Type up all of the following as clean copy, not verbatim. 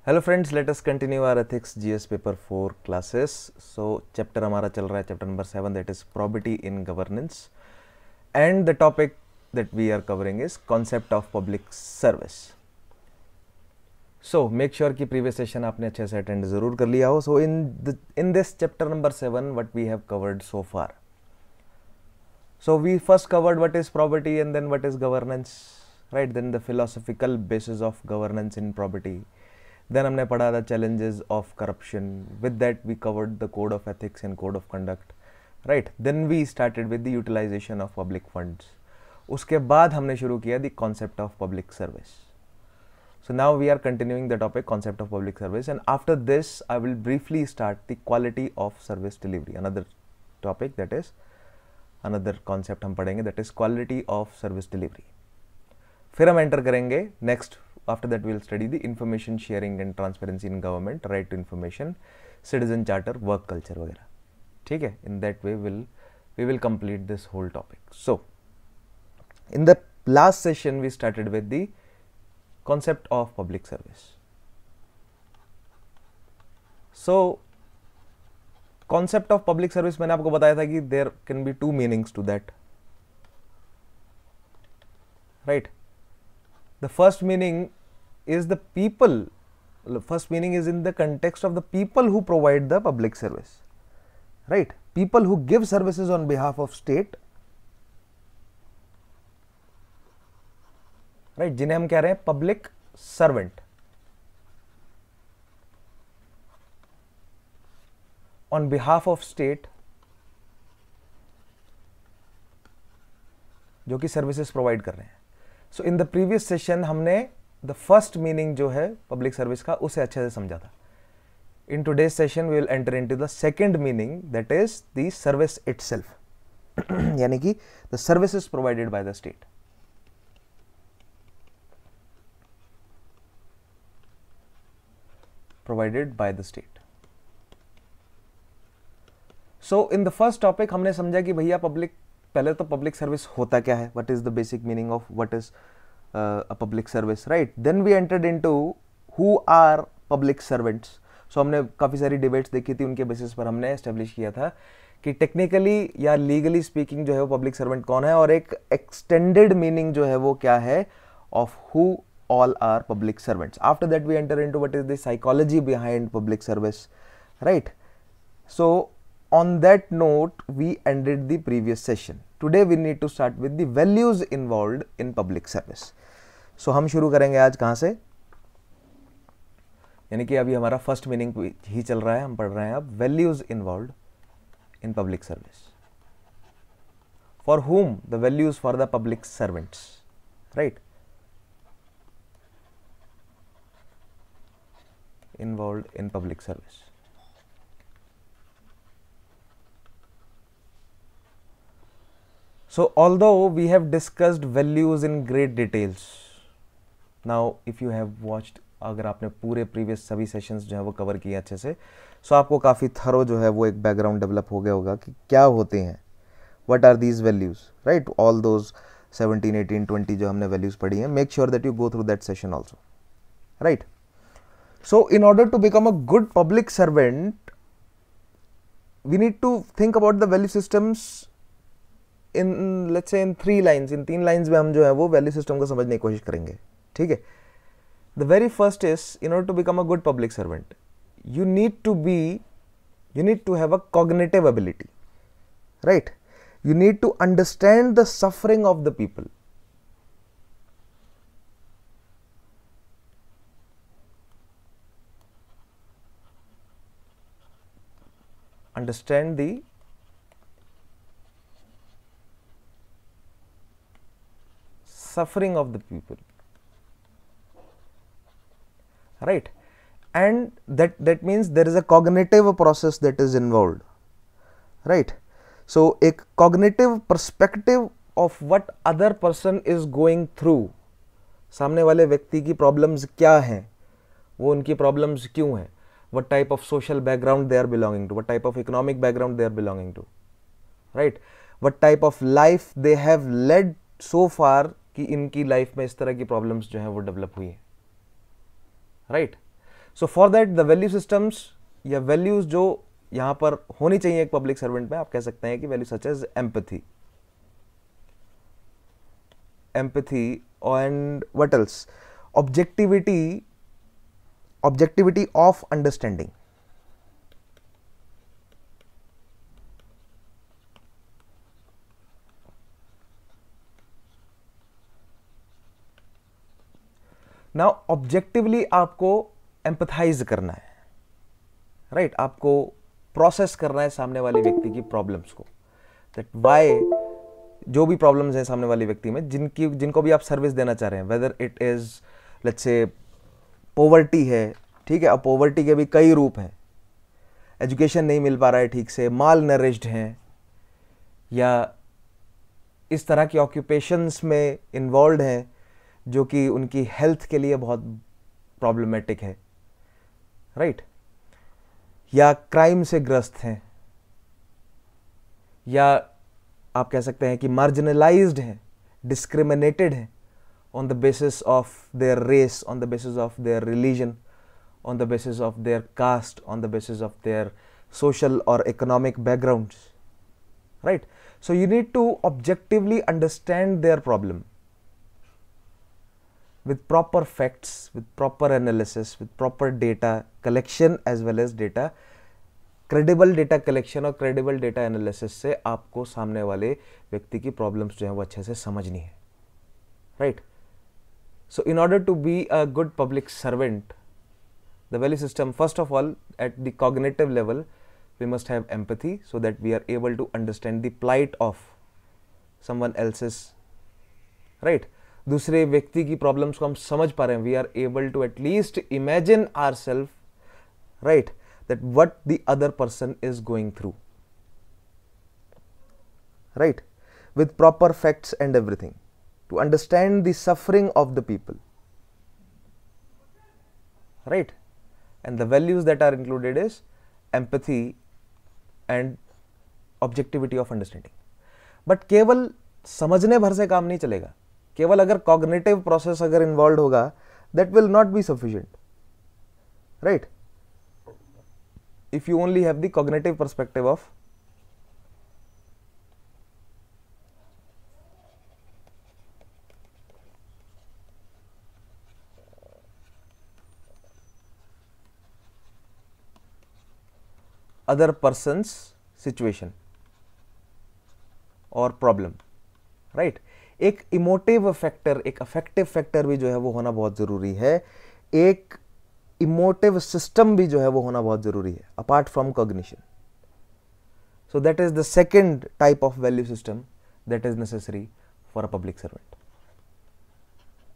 Hello friends, let us continue our ethics GS paper 4 classes. So chapter हमारा चल रहा है chapter number 7, that is property in governance, and the topic that we are covering is concept of public service. So make sure कि previous session आपने अच्छे से attend जरूर कर लिया हो. So in this chapter number 7 what we have covered so far. So we first covered what is property and then what is governance, right? Then the philosophical basis of governance in property. Then हमने पढ़ा the challenges of corruption. With that we covered the code of ethics and code of conduct, right? Then we started with the utilization of public funds. उसके बाद हमने शुरू किया the concept of public service. So now we are continuing the topic concept of public service, and after this I will briefly start the quality of service delivery, another topic, that is another concept हम पढ़ेंगे, that is quality of service delivery. फिर हम enter करेंगे next. After that will study the information sharing and transparency in government, right to information, citizen charter, work culture वगैरह. ठीक है, in that way we will complete this whole topic. So in the last session we started with the concept of public service. So concept of public service मैंने आपको बताया था कि there can be two meanings to that, right. The first meaning is the people. First meaning is in the context of the people who provide the public service, right. People who give services on behalf of state, right, जिन्हें हम कह रहे हैं public servant. On behalf of state, जो कि services provide कर रहे हैं. सो इन द प्रीवियस सेशन हमने द फर्स्ट मीनिंग जो है पब्लिक सर्विस का उसे अच्छे से समझा था. In today's session we will enter into the second meaning, that is the service itself, यानी कि the services provided by the state. Provided by the state. So in the first topic हमने समझा कि भैया पहले तो पब्लिक सर्विस होता क्या है, what is the basic meaning of what is a public service, right. Then we entered into who are public servants. So हमने काफ़ी सारी डिबेट्स देखी थी, उनके बेसिस पर हमने एस्टेब्लिश किया था कि टेक्निकली या लीगली स्पीकिंग जो है वो पब्लिक सर्वेंट कौन है, और एक एक्सटेंडेड मीनिंग जो है वो क्या है of who all are public servants. After that we enter into what is the psychology behind public service, right. So on that note we ended the previous session. Today we need to start with the values involved in public service. So हम शुरू करेंगे आज कहाँ से, यानी कि अभी हमारा फर्स्ट मीनिंग ही चल रहा है, हम पढ़ रहे हैं अब values involved in public service. For whom the values for the public servants, right, involved in public service. So although we have discussed values in great details, now if you have watched, अगर आपने पूरे previous सभी sessions जो है वो cover किए अच्छे से, सो आपको काफ़ी थरो जो है वो एक बैकग्राउंड डेवलप हो गया होगा कि क्या होते हैं, what are these values, right. All those 17, 18, 20 जो हमने वैल्यूज पढ़ी हैं, make sure that you go through that session also, right. So in order to become a good public servant we need to think about the value systems in, let's say, in 3 lines. In 3 lines में हम जो है वो value system को समझने की कोशिश करेंगे. ठीक है. The very first is, in order to become a good public servant you need to have a cognitive ability, right. You need to understand the suffering of the people. Understand the suffering of the people, right. And that means there is a cognitive process that is involved, right. So a cognitive perspective of what other person is going through, सामने वाले व्यक्ति की problems क्या हैं, वो उनकी problems क्यों हैं, what type of social background they are belonging to, what type of economic background they are belonging to, right. what type of life they have led so far कि इनकी लाइफ में इस तरह की प्रॉब्लम्स जो है वो डेवलप हुई है, right. So for that the value systems या वैल्यूज जो यहां पर होनी चाहिए एक पब्लिक सर्वेंट में, आप कह सकते हैं कि value such as empathy, and what else, objectivity of understanding. Now objectively आपको एम्पथाइज करना है, राइट आपको प्रोसेस करना है सामने वाले व्यक्ति की प्रॉब्लम्स को, दैट वाई जो भी प्रॉब्लम्स हैं सामने वाले व्यक्ति में, जिनको भी आप सर्विस देना चाह रहे हैं, whether it is let's say poverty है, ठीक है, अब पॉवर्टी के भी कई रूप हैं, एजुकेशन नहीं मिल पा रहा है ठीक से, माल नरिश्ड हैं, या इस तरह की ऑक्यूपेशंस में इन्वॉल्व हैं जो कि उनकी हेल्थ के लिए बहुत प्रॉब्लमेटिक है, राइट, या क्राइम से ग्रस्त हैं, या आप कह सकते हैं कि मार्जिनलाइज्ड हैं, डिस्क्रिमिनेटेड हैं on the basis of their race, on the basis of their religion, on the basis of their caste, on the basis of their social or economic backgrounds, right? So you need to objectively understand their problem with proper facts, with proper analysis, with proper data collection as well as credible data collection और credible data analysis से आपको सामने वाले व्यक्ति की problems जो है वो अच्छे से समझनी है, right? So in order to be a good public servant, the value system, first of all, at the cognitive level, we must have empathy so that we are able to understand the plight of someone else's, right? दूसरे व्यक्ति की problems को हम समझ पा रहे हैं, we are able to at least imagine ourselves, right, that what the other person is going through, right, with proper facts and everything, to understand the suffering of the people, right? And the values that are included is empathy and objectivity of understanding. But केवल समझने भर से काम नहीं चलेगा, केवल अगर cognitive process अगर involved होगा, that will not be sufficient, right? If you only have the cognitive perspective of other person's situation और प्रॉब्लम, राइट? एक इमोटिव फैक्टर, एक अफेक्टिव फैक्टर भी जो है वो होना बहुत जरूरी है, एक इमोटिव सिस्टम भी जो है वो होना बहुत जरूरी है, apart from cognition. So that is the second type of value system that is necessary for a public servant,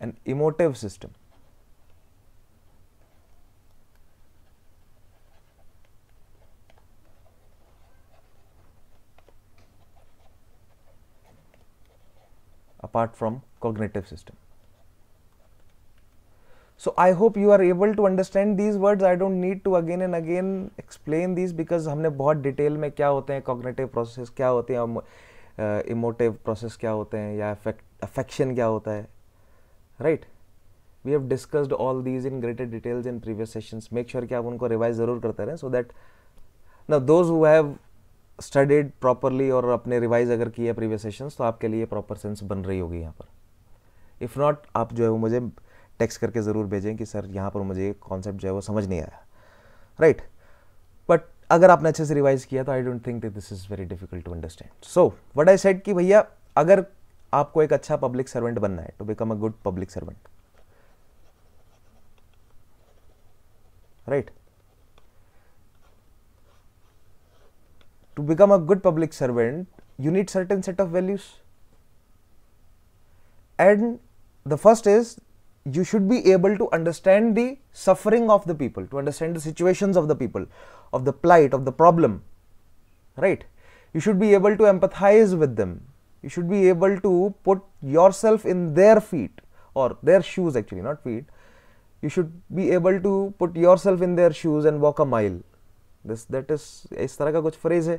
an emotive system. Apart from cognitive system. So I hope you are able to understand these words. I don't need to again and again explain these because हमने बहुत detail में क्या होते हैं cognitive process, क्या होते हैं emotive process, क्या होते हैं, या affection क्या होता है, right? We have discussed all these in greater details in previous sessions. Make sure कि आप उनको revise ज़रूर करते रहें, so that now those who have studied properly और अपने रिवाइज अगर किए प्रीवियस सेशंस, तो आपके लिए प्रॉपर सेंस बन रही होगी यहाँ पर. इफ़ नॉट, आप जो है वो मुझे टेक्स्ट करके ज़रूर भेजें कि सर यहाँ पर मुझे कॉन्सेप्ट जो है वो समझ नहीं आया, राइट? बट अगर आपने अच्छे से रिवाइज किया तो I don't think that this is very difficult to understand. So what I said कि भैया अगर आपको एक अच्छा पब्लिक सर्वेंट बनना है, to become a good public servant, right, to become a good public servant, you need certain set of values. And the first is, you should be able to understand the suffering of the people, to understand the situations of the people, of the plight, of the problem, right? You should be able to empathize with them. You should be able to put yourself in their feet, or their shoes actually, not feet. You should be able to put yourself in their shoes and walk a mile. That is इस तरह का कुछ phrase है,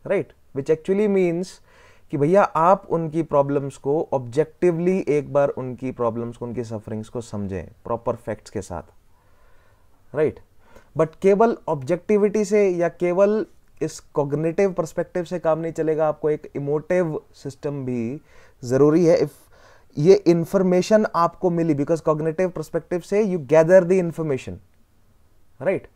right, which actually means कि भैया आप उनकी problems को ऑब्जेक्टिवली एक बार उनकी प्रॉब्लम्स को, उनकी सफरिंग्स को समझें प्रॉपर फैक्ट्स के साथ, राइट। बट केवल ऑब्जेक्टिविटी से या केवल इस कॉग्निटिव पर्सपेक्टिव से काम नहीं चलेगा, आपको एक इमोटिव सिस्टम भी जरूरी है। इफ ये इंफॉर्मेशन आपको मिली, बिकॉज कॉग्निटिव पर्सपेक्टिव से you gather the information, right,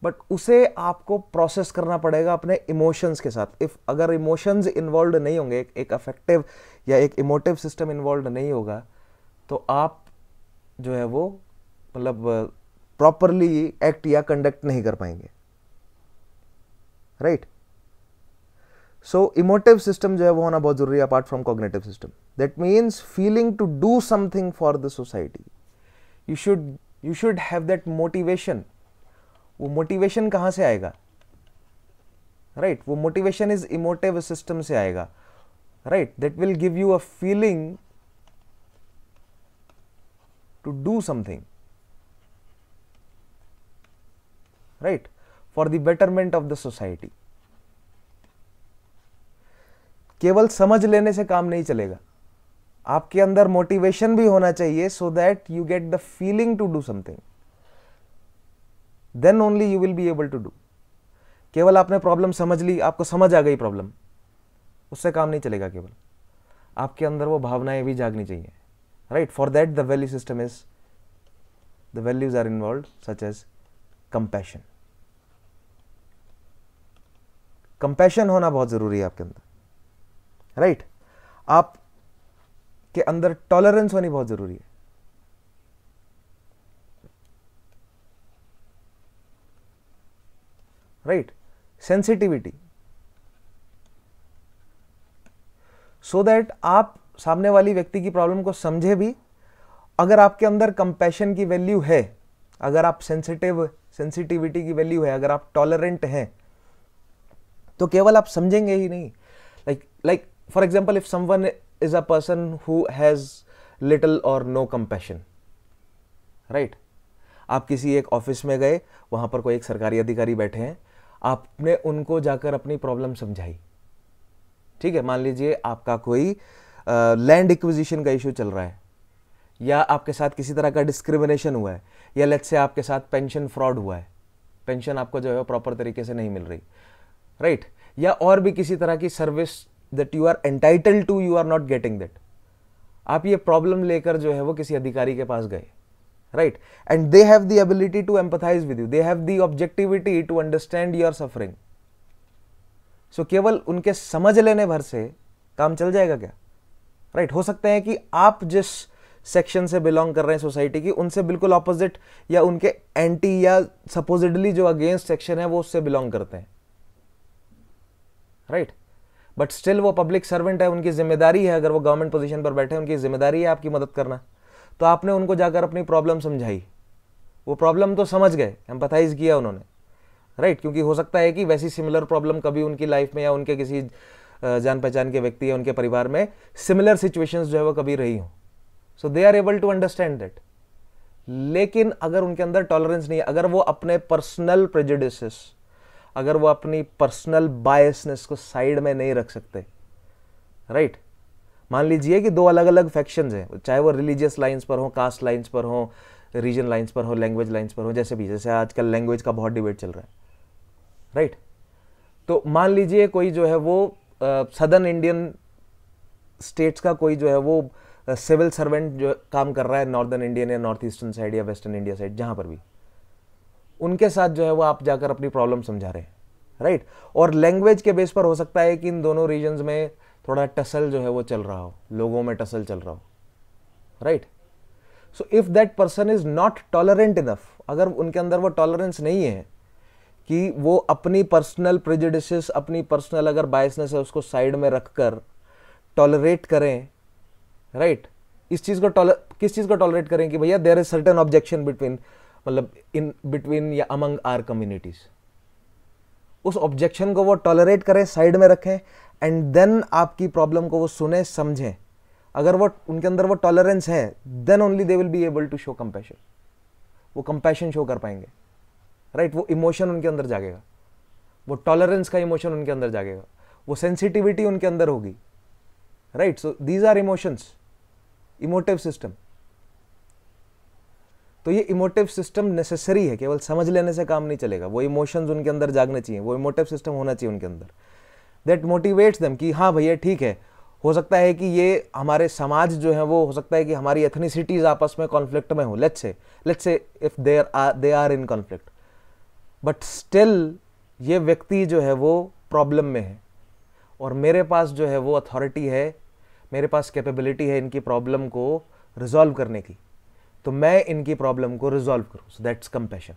but उसे आपको प्रोसेस करना पड़ेगा अपने इमोशंस के साथ। इफ अगर इमोशंस इन्वॉल्व नहीं होंगे, एक अफेक्टिव या एक इमोटिव सिस्टम इन्वॉल्व नहीं होगा, तो आप जो है वो मतलब प्रॉपरली एक्ट या कंडक्ट नहीं कर पाएंगे, राइट। सो इमोटिव सिस्टम जो है वो होना बहुत जरूरी है apart from cognitive system. That means feeling to do something for the society. You should have that motivation. वो मोटिवेशन कहां से आएगा, राइट? वो मोटिवेशन इज इमोटिव सिस्टम से आएगा, right? That will give you a feeling to do something, right, for the betterment of the society. केवल समझ लेने से काम नहीं चलेगा, आपके अंदर मोटिवेशन भी होना चाहिए, so that you get the feeling to do something, then only you will be able to do. केवल आपने प्रॉब्लम समझ ली, आपको समझ आ गई प्रॉब्लम, उससे काम नहीं चलेगा। केवल आपके अंदर वो भावनाएं भी जागनी चाहिए, right? For that the value system is, the values are involve, such as compassion. Compassion होना बहुत जरूरी है आपके अंदर, राइट? आप के अंदर टॉलरेंस होनी बहुत जरूरी है, राइट? सेंसिटिविटी, सो दैट आप सामने वाली व्यक्ति की प्रॉब्लम को समझे भी। अगर आपके अंदर कंपैशन की वैल्यू है, अगर आप सेंसिटिविटी की वैल्यू है, अगर आप टॉलरेंट हैं, तो केवल आप समझेंगे ही नहीं। Like for example, if someone is a person who has little और नो कंपैशन, राइट? आप किसी एक ऑफिस में गए, वहां पर कोई एक सरकारी अधिकारी बैठे हैं, आपने उनको जाकर अपनी प्रॉब्लम समझाई, ठीक है? मान लीजिए आपका कोई लैंड एक्विजिशन का इश्यू चल रहा है, या आपके साथ किसी तरह का डिस्क्रिमिनेशन हुआ है, या लेट्स से आपके साथ पेंशन फ्रॉड हुआ है, पेंशन आपको जो है प्रॉपर तरीके से नहीं मिल रही, राइट? या और भी किसी तरह की service that you are entitled to, you are not getting that. आप ये प्रॉब्लम लेकर जो है वो किसी अधिकारी के पास गए, right? And they have the ability to empathize with you, they have the objectivity to understand your suffering. So केवल उनके समझ लेने भर से काम चल जाएगा क्या, right? हो सकता है कि आप जिस सेक्शन से बिलोंग कर रहे हैं सोसाइटी की, उनसे बिल्कुल ऑपोजिट या उनके एंटी या सपोजिटली जो अगेंस्ट सेक्शन है वो उससे बिलोंग करते हैं, राइट? बट स्टिल वो पब्लिक सर्वेंट है, उनकी जिम्मेदारी है, अगर वो गवर्नमेंट पोजीशन पर बैठे हैं, उनकी जिम्मेदारी है आपकी मदद करना। तो आपने उनको जाकर अपनी प्रॉब्लम समझाई, वो प्रॉब्लम तो समझ गए, एम्पैथाइज किया उन्होंने, राइट? क्योंकि हो सकता है कि वैसी सिमिलर प्रॉब्लम कभी उनकी लाइफ में या उनके किसी जान पहचान के व्यक्ति या उनके परिवार में सिमिलर सिचुएशंस जो है वो कभी रही हो, so they are able to understand that. लेकिन अगर उनके अंदर टॉलरेंस नहीं है, अगर वो अपने पर्सनल प्रेजुडिसेस, अगर वो अपनी पर्सनल बायसनेस को साइड में नहीं रख सकते, राइट? मान लीजिए कि दो अलग अलग फैक्शंस हैं, चाहे वो रिलीजियस लाइंस पर हो, कास्ट लाइंस पर हो, रीजन लाइंस पर हो, लैंग्वेज लाइंस पर हो, जैसे आजकल लैंग्वेज का बहुत डिबेट चल रहा है, राइट? तो मान लीजिए कोई जो है वो सदर्न इंडियन स्टेट्स का कोई जो है वो सिविल सर्वेंट जो काम कर रहा है नॉर्दर्न इंडियन या नॉर्थ ईस्टर्न साइड या वेस्टर्न इंडिया साइड, जहां पर भी, उनके साथ जो है वो आप जाकर अपनी प्रॉब्लम समझा रहे हैं, राइट? और लैंग्वेज के बेस पर हो सकता है कि इन दोनों रीजन्स में थोड़ा टसल जो है वो चल रहा हो, लोगों में टसल चल रहा हो, right? So if that person is not tolerant enough, अगर उनके अंदर वो टॉलरेंस नहीं है कि वो अपनी पर्सनल प्रेजुडिसेस, अपनी पर्सनल अगर बायसनेस है उसको साइड में रखकर टॉलरेट करें, राइट? इस चीज को किस चीज को टॉलरेट करें कि भैया there is certain objection between, मतलब इन बिटवीन या अमंग आर कम्युनिटीज, उस ऑब्जेक्शन को वो टॉलरेट करें, साइड में रखें, एंड देन आपकी प्रॉब्लम को वो सुने, समझें। अगर वो उनके अंदर वो टॉलरेंस है, then only they will be able to show compassion, वो कंपैशन शो कर पाएंगे, राइट? वो इमोशन उनके अंदर जागेगा, वो टॉलरेंस का इमोशन उनके अंदर जागेगा, वो सेंसिटिविटी उनके अंदर होगी, right? So these are emotions, emotive system. तो ये इमोटिव सिस्टम नेसेसरी है, केवल समझ लेने से काम नहीं चलेगा, वो इमोशंस उनके अंदर जागने चाहिए, वो इमोटिव सिस्टम होना चाहिए उनके अंदर, दैट मोटिवेट्स देम कि हाँ भैया ठीक है, हो सकता है कि ये हमारे समाज जो है वो हो सकता है कि हमारी एथनिसिटीज आपस में कॉन्फ्लिक्ट में हो, let's say if they are in conflict, but still ये व्यक्ति जो है वो प्रॉब्लम में है और मेरे पास जो है वो अथॉरिटी है, मेरे पास कैपेबिलिटी है इनकी प्रॉब्लम को रिजॉल्व करने की, तो मैं इनकी प्रॉब्लम को रिजॉल्व करूं। So that's compassion,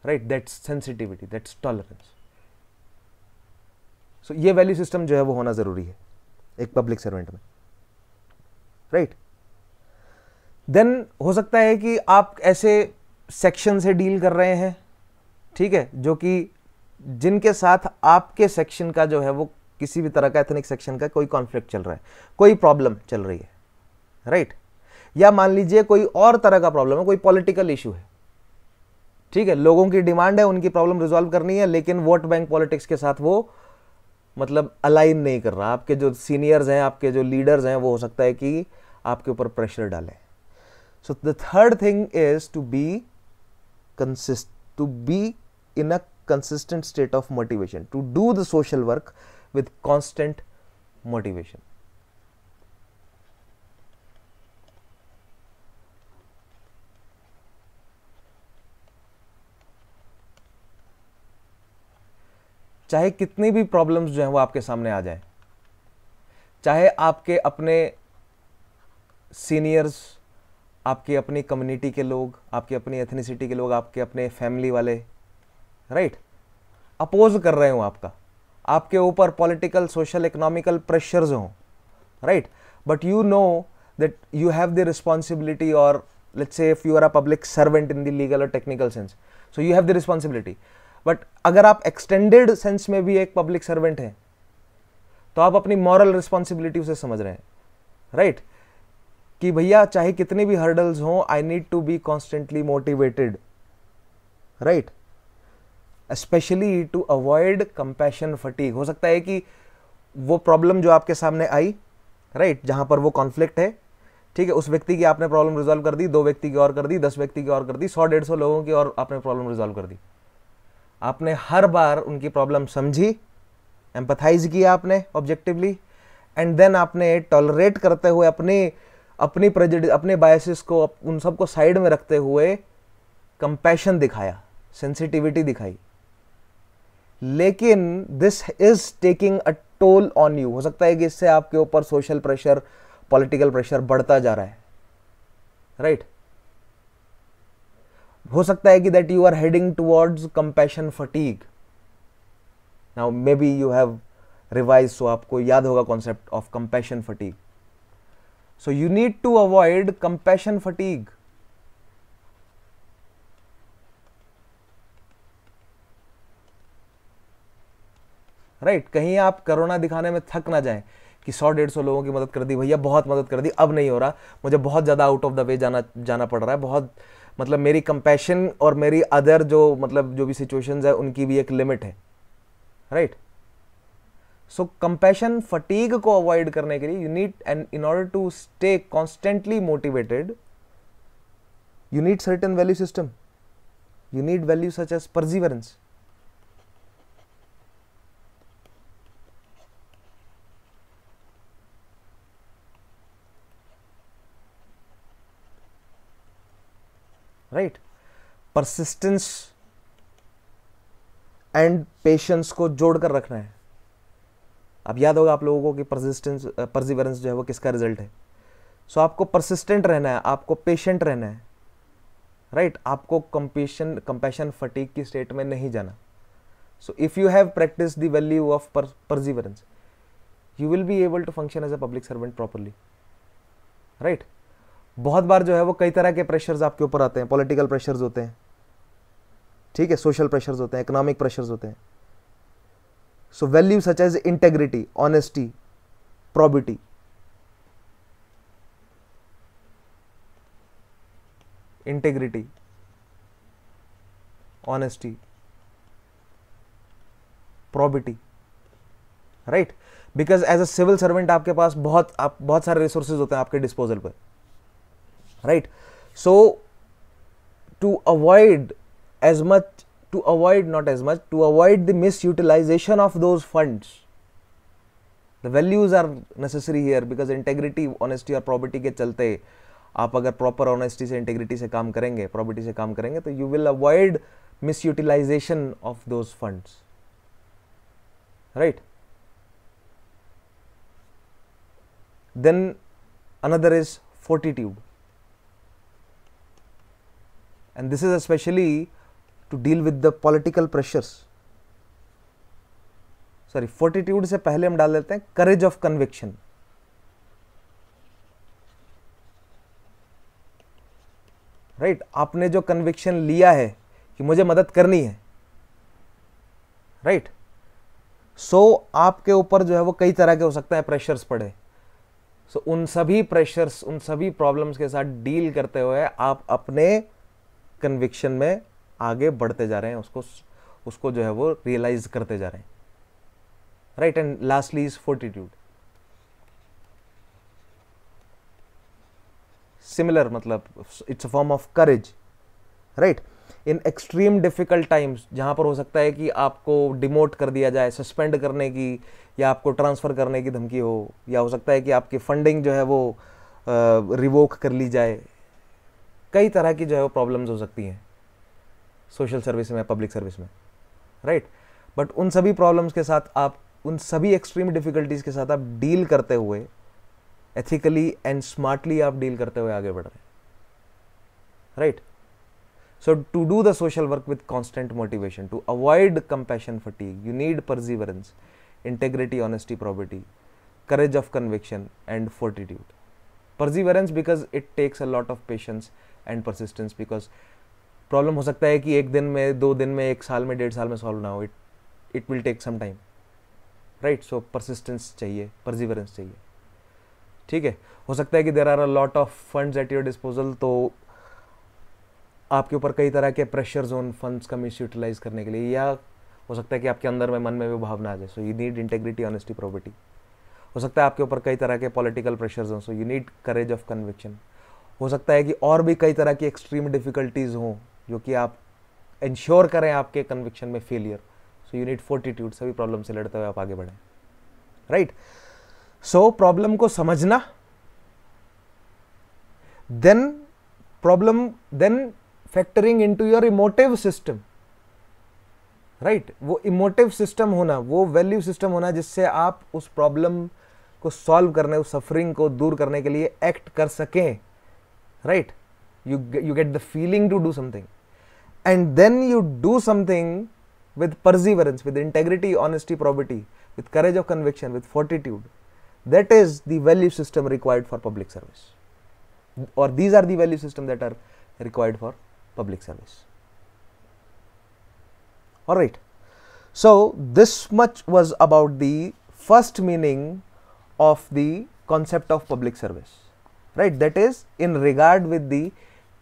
right, that's sensitivity, that's tolerance. So ये वैल्यू सिस्टम जो है वो होना जरूरी है एक पब्लिक सर्वेंट में, राइट। देन हो सकता है कि आप ऐसे सेक्शन से डील कर रहे हैं, ठीक है, जो कि जिनके साथ आपके सेक्शन का जो है वो किसी भी तरह का एथनिक सेक्शन का कोई कॉन्फ्लिक्ट चल रहा है, कोई प्रॉब्लम चल रही है, राइट, या मान लीजिए कोई और तरह का प्रॉब्लम है, कोई पॉलिटिकल इशू है, ठीक है, लोगों की डिमांड है, उनकी प्रॉब्लम रिजॉल्व करनी है, लेकिन वोट बैंक पॉलिटिक्स के साथ वो मतलब अलाइन नहीं कर रहा। आपके जो सीनियर्स हैं, आपके जो लीडर्स हैं, वो हो सकता है कि आपके ऊपर प्रेशर डालें। So the third thing is to be in a consistent state of motivation, to do the social work with constant motivation. चाहे कितनी भी प्रॉब्लम्स जो हैं वो आपके सामने आ जाए, चाहे आपके अपने सीनियर्स, आपकी अपनी कम्युनिटी के लोग, आपकी अपनी एथनिसिटी के लोग, आपके अपने फैमिली वाले, राइट, अपोज कर रहे हो आपके ऊपर पॉलिटिकल, सोशल, इकोनॉमिकल प्रेशर्स हों, right, but you know that you have the responsibility, और let's say if you are a public servant in the legal और technical sense, so you have the responsibility. But अगर आप extended sense में भी एक public servant हैं, तो आप अपनी मॉरल रिस्पॉन्सिबिलिटी उसे समझ रहे हैं, राइट, कि भैया चाहे कितने भी हर्डल्स हों, I need to be constantly motivated, right, specially to avoid compassion fatigue. हो सकता है कि वो प्रॉब्लम जो आपके सामने आई, राइट, जहां पर वो कॉन्फ्लिक्ट है, ठीक है, उस व्यक्ति की आपने प्रॉब्लम रिजॉल्व कर दी, 2 व्यक्ति की और कर दी, 10 व्यक्ति की और कर दी, 100-150 लोगों की और आपने प्रॉब्लम रिजॉल्व कर दी। आपने हर बार उनकी प्रॉब्लम समझी, एम्पथाइज किया आपने ऑब्जेक्टिवली, एंड देन आपने टॉलरेट करते हुए अपनी प्रेजुडिस, अपने बायसेस को, उन सबको साइड में रखते हुए कंपैशन दिखाया, सेंसिटिविटी दिखाई, लेकिन this is taking a toll on you. हो सकता है कि इससे आपके ऊपर सोशल प्रेशर, पॉलिटिकल प्रेशर बढ़ता जा रहा है, राइट, हो सकता है कि that you are heading towards compassion fatigue. Now may be you have revise, so आपको याद होगा concept of compassion fatigue. So you need to avoid compassion fatigue. Right, कहीं आप कोरोना दिखाने में थक ना जाएं कि 100-150 लोगों की मदद कर दी भैया, बहुत मदद कर दी, अब नहीं हो रहा, मुझे बहुत ज़्यादा आउट ऑफ द वे जाना पड़ रहा है, बहुत मतलब मेरी कंपैशन और मेरी अदर जो मतलब जो भी सिचुएशंस है उनकी भी एक लिमिट है, राइट। सो कंपैशन फटीग को अवॉइड करने के लिए you need, and in order to stay constantly motivated, you need certain value system, you need value such as perseverance, right, persistence and patience को जोड़कर रखना है। अब याद होगा आप लोगों को कि परसिवरेंस जो है वो किसका रिजल्ट है। सो आपको परसिस्टेंट रहना है, आपको पेशेंट रहना है, राइट, आपको कंपैशन फटीग की स्टेट में नहीं जाना। So if you have practice the value of perseverance, you will be able to function as a public servant properly, right. बहुत बार जो है वो कई तरह के प्रेशर्स आपके ऊपर आते हैं, पॉलिटिकल प्रेशर्स होते हैं, ठीक है, सोशल प्रेशर्स होते हैं, इकोनॉमिक प्रेशर्स होते हैं। So value such as integrity, honesty, probity, integrity, honesty, probity, right, because as a civil servant आपके पास बहुत सारे रिसोर्सेज होते हैं आपके डिस्पोजल पर, right. So to avoid as much, to avoid not as much, to avoid the misutilization of those funds. The values are necessary here because integrity, honesty और probity के चलते आप अगर proper honesty से integrity से काम करेंगे, probity से काम करेंगे तो you will avoid misutilization of those funds, right? Then another is fortitude, and this is especially to deal with the political pressures. Sorry, fortitude से पहले हम डाल देते हैं courage of conviction. Right? आपने जो conviction लिया है कि मुझे मदद करनी है, right? So आपके ऊपर जो है वो कई तरह के हो सकता है प्रेशर्स पड़े. So उन सभी प्रेशर्स, उन सभी प्रॉब्लम्स के साथ डील करते हुए आप अपने कन्विक्शन में आगे बढ़ते जा रहे हैं, उसको जो है वो रियलाइज करते जा रहे हैं, right? And lastly is fortitude. Similar, मतलब it's a form of courage, right? In extreme difficult times, जहां पर हो सकता है कि आपको डिमोट कर दिया जाए, सस्पेंड करने की या आपको ट्रांसफर करने की धमकी हो, या हो सकता है कि आपकी फंडिंग जो है वो रिवोक कर ली जाए. कई तरह की जो है वो प्रॉब्लम्स हो सकती हैं सोशल सर्विस में, पब्लिक सर्विस में, राइट? बट उन सभी प्रॉब्लम्स के साथ आप, उन सभी एक्सट्रीम डिफिकल्टीज के साथ आप डील करते हुए, एथिकली एंड स्मार्टली आप डील करते हुए आगे बढ़ रहे हैं, right? So to do the social work with constant motivation, to avoid compassion fatigue, you need perseverance, integrity, honesty, probity, courage of conviction and fortitude. Perseverance because it takes a lot of patience and persistence, because problem हो सकता है कि एक दिन में, 2 दिन में, 1 साल में, 1.5 साल में solve ना हो. It will take some time, right? So persistence चाहिए, perseverance चाहिए, ठीक है? हो सकता है कि there are a lot of funds at your disposal, तो आपके ऊपर कई तरह के प्रेशर्स उन फंड्स का मिस यूटिलाइज करने के लिए, या हो सकता है कि आपके अंदर में, मन में भी भावना आ जाए. सो you need integrity, honesty, probity. हो सकता है आपके ऊपर कई तरह के पॉलिटिकल प्रेशर्स हों, सो you need courage of conviction. हो सकता है कि और भी कई तरह की एक्सट्रीम डिफिकल्टीज हों जो कि आप इंश्योर करें आपके कन्विक्शन में failure, so you need fortitude. सभी प्रॉब्लम से लड़ते हुए आप आगे बढ़ें, राइट? सो प्रॉब्लम को समझना, then factoring into your emotive system, right? वो इमोटिव सिस्टम होना, वो वैल्यू सिस्टम होना जिससे आप उस प्रॉब्लम को सॉल्व करने, उस सफरिंग को दूर करने के लिए एक्ट कर सकें, right? You get the feeling to do something, and then you do something with perseverance, with integrity, honesty, probity, with courage of conviction, with fortitude. That is the value system required for public service, or these are the value system that are required for public service. All right, so this much was about the first meaning of the concept of public service, right? That is in regard with the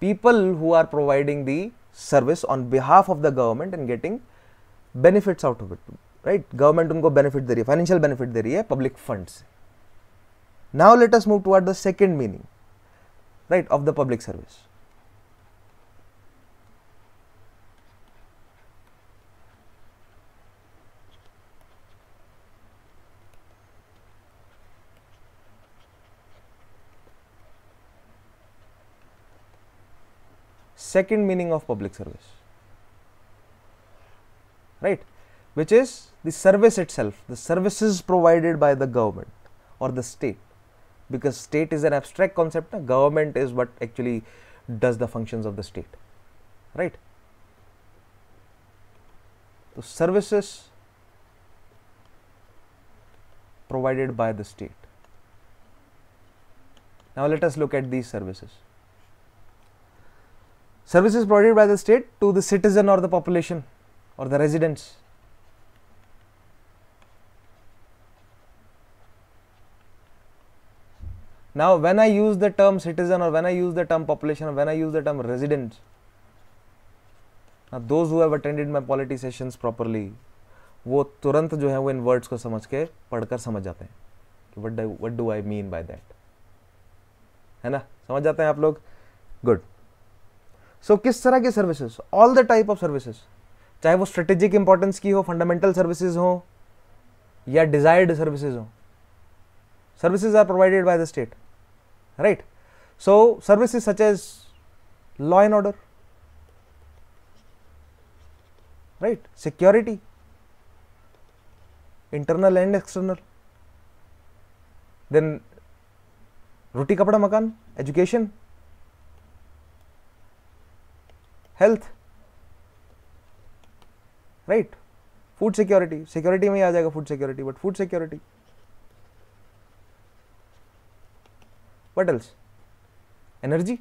people who are providing the service on behalf of the government and getting benefits out of it, right? Government उनको benefit दे रही है, financial benefit दे रही है public funds. Now let us move toward the second meaning, right, of the public service. Second meaning of public service, right, which is the service itself, the services provided by the government or the state, because state is an abstract concept. Government is what actually does the functions of the state, right? So services provided by the state. Now let us look at these services. Services provided by the state to the citizen or the population or the residents. Now when I use the term citizen, or when I use the term population, or when I use the term residents, now those who have attended my polity sessions properly, वो तुरंत जो है वो इन words को समझ के पढ़कर समझ जाते हैं कि what do I mean by that, है ना? समझ जाते हैं आप लोग? Good. सो किस तरह की services? All the type of services, चाहे वो स्ट्रेटेजिक इंपॉर्टेंस की हो, फंडामेंटल सर्विसेज हो या डिजायर्ड सर्विसेज हो, services are provided by the state, right? So services such as law and order, right, security, internal and external, then रोटी कपड़ा मकान, education, health, right, food security, security में ही आ जाएगा food security, but food security, what else? Energy,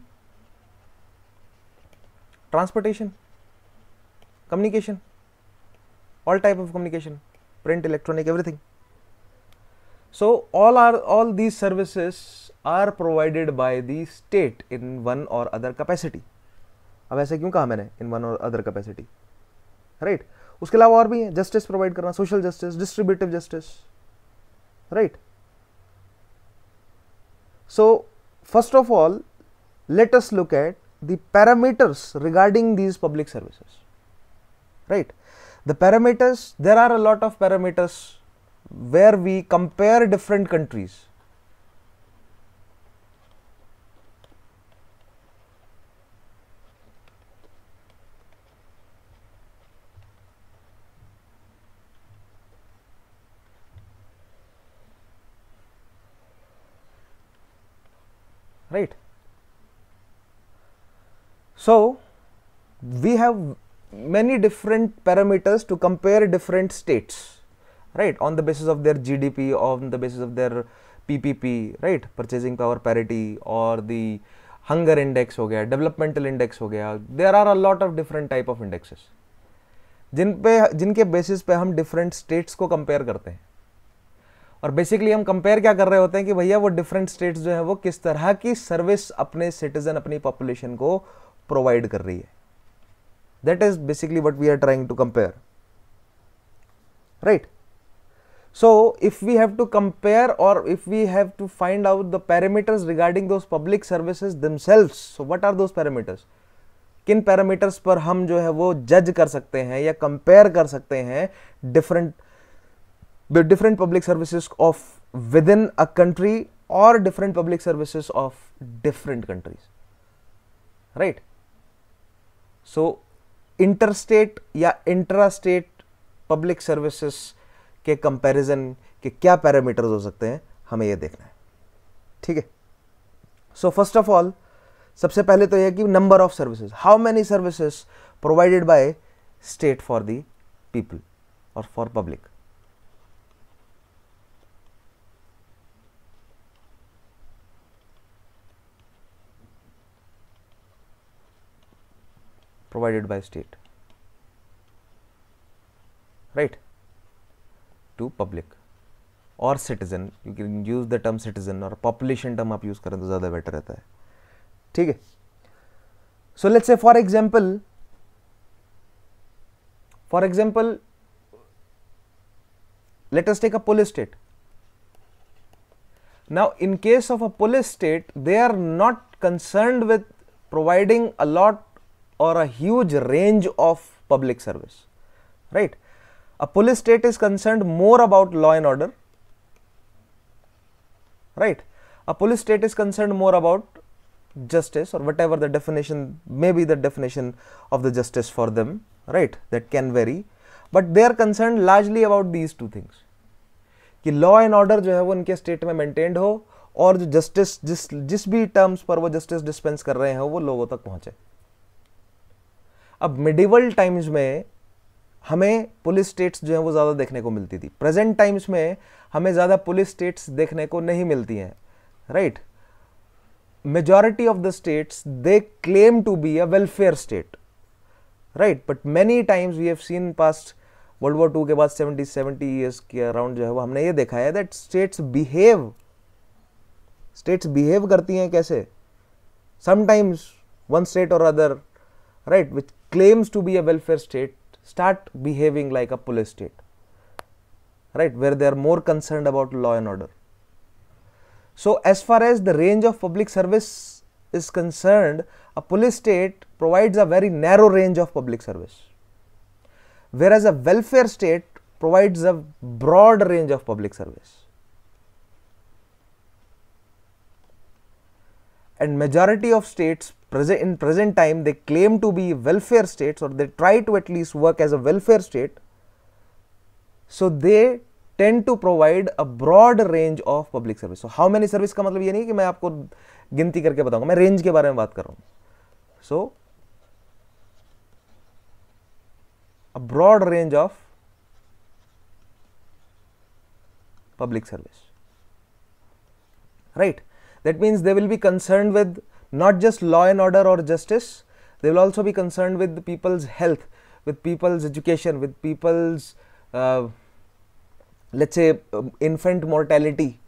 transportation, communication, all type of communication, print, electronic, everything. So all these services are provided by the state in one or other capacity. अब ऐसे क्यों कहा मैंने in one or other capacity, right? उसके अलावा और भी है, जस्टिस प्रोवाइड करना, social justice, distributive justice, right? So first of all let us look at the parameters regarding these public services, right? The parameters, there are a lot of parameters where we compare different countries. Right? So we have many different parameters to compare different states, right, on the basis of their GDP, on the basis of their PPP, right, purchasing power parity, or the hunger index हो गया, developmental index हो गया. There are a lot of different type of indexes जिनके basis पे हम different states को compare करते हैं. और बेसिकली हम कंपेयर क्या कर रहे होते हैं कि भैया वो डिफरेंट स्टेट्स जो है वो किस तरह की सर्विस अपने सिटीजन, अपनी पॉपुलेशन को प्रोवाइड कर रही है. That is basically what we are trying to compare, right? So if we have to compare, or if we have to find out the parameters regarding those public services themselves, so what are those parameters? किन parameters पर हम जो है वो जज कर सकते हैं या कंपेयर कर सकते हैं different public services of within a country or different public services of different countries, right? So interstate या इंट्रास्टेट पब्लिक सर्विसेज के कंपैरिजन के क्या पैरामीटर्स हो सकते हैं, हमें यह देखना है. ठीक है? सो फर्स्ट ऑफ ऑल, सबसे पहले तो यह कि number of services, how many services provided by state for the people और for public. provided by state, right, to public or citizen. You can use the term citizen, और population term आप use करें तो ज़्यादा better रहता है. ठीक है? So let's say for example, let us take a police state. Now in case of a police state, they are not concerned with providing a lot or a huge range of public service, right? A police state is concerned more about law and order, right? A police state is concerned more about justice, or whatever the definition may be, the definition of the justice for them, right? That can vary, but they are concerned largely about these two things, कि law and order जो है वो उनके state में maintained हो, और जो justice जिस भी टर्म्स पर वो जस्टिस डिस्पेंस कर रहे हैं वो लोगों तक पहुंचे. अब मिडिवल टाइम्स में हमें पुलिस स्टेट्स जो है वो ज़्यादा देखने को मिलती थी. प्रेजेंट टाइम्स में हमें ज़्यादा पुलिस स्टेट्स देखने को नहीं मिलती हैं, right? Majority of the states they claim to be a welfare state, right? But many times we have seen past world war 2 के बाद 70 ईयर्स के अराउंड जो है वो हमने ये देखा है दैट स्टेट्स बिहेव करती हैं कैसे. समटाइम्स वन स्टेट और other, right, which claims to be a welfare state, start behaving like a police state, right, where they are more concerned about law and order. So as far as the range of public service is concerned, a police state provides a very narrow range of public service, whereas a welfare state provides a broad range of public service. And majority of states in present time, they claim to be welfare states, or they try to at least work as a welfare state. So they tend to provide a broad range of public service. So how many service का मतलब ये नहीं कि मैं आपको गिनती करके बताऊंगा, मैं रेंज के बारे में बात कर रहा हूं. So a broad range of public service, right? That means they will be concerned with not just law and order or justice, they will also be concerned with the people's health, with people's education, with people's let's say infant mortality,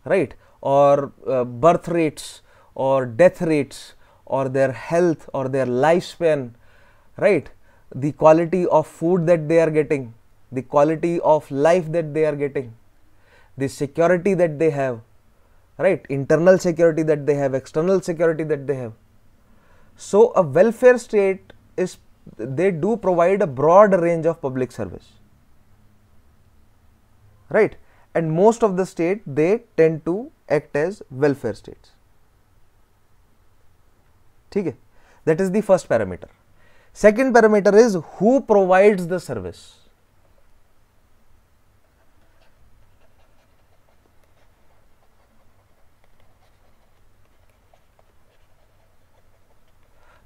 right, or birth rates or death rates, or their health or their lifespan, right, the quality of food that they are getting, the quality of life that they are getting, the security that they have, right, internal security that they have, external security that they have. So a welfare state is, they do provide a broad range of public service, right, and most of the state, they tend to act as welfare states. ठीक है, that is the first parameter. Second parameter is who provides the service.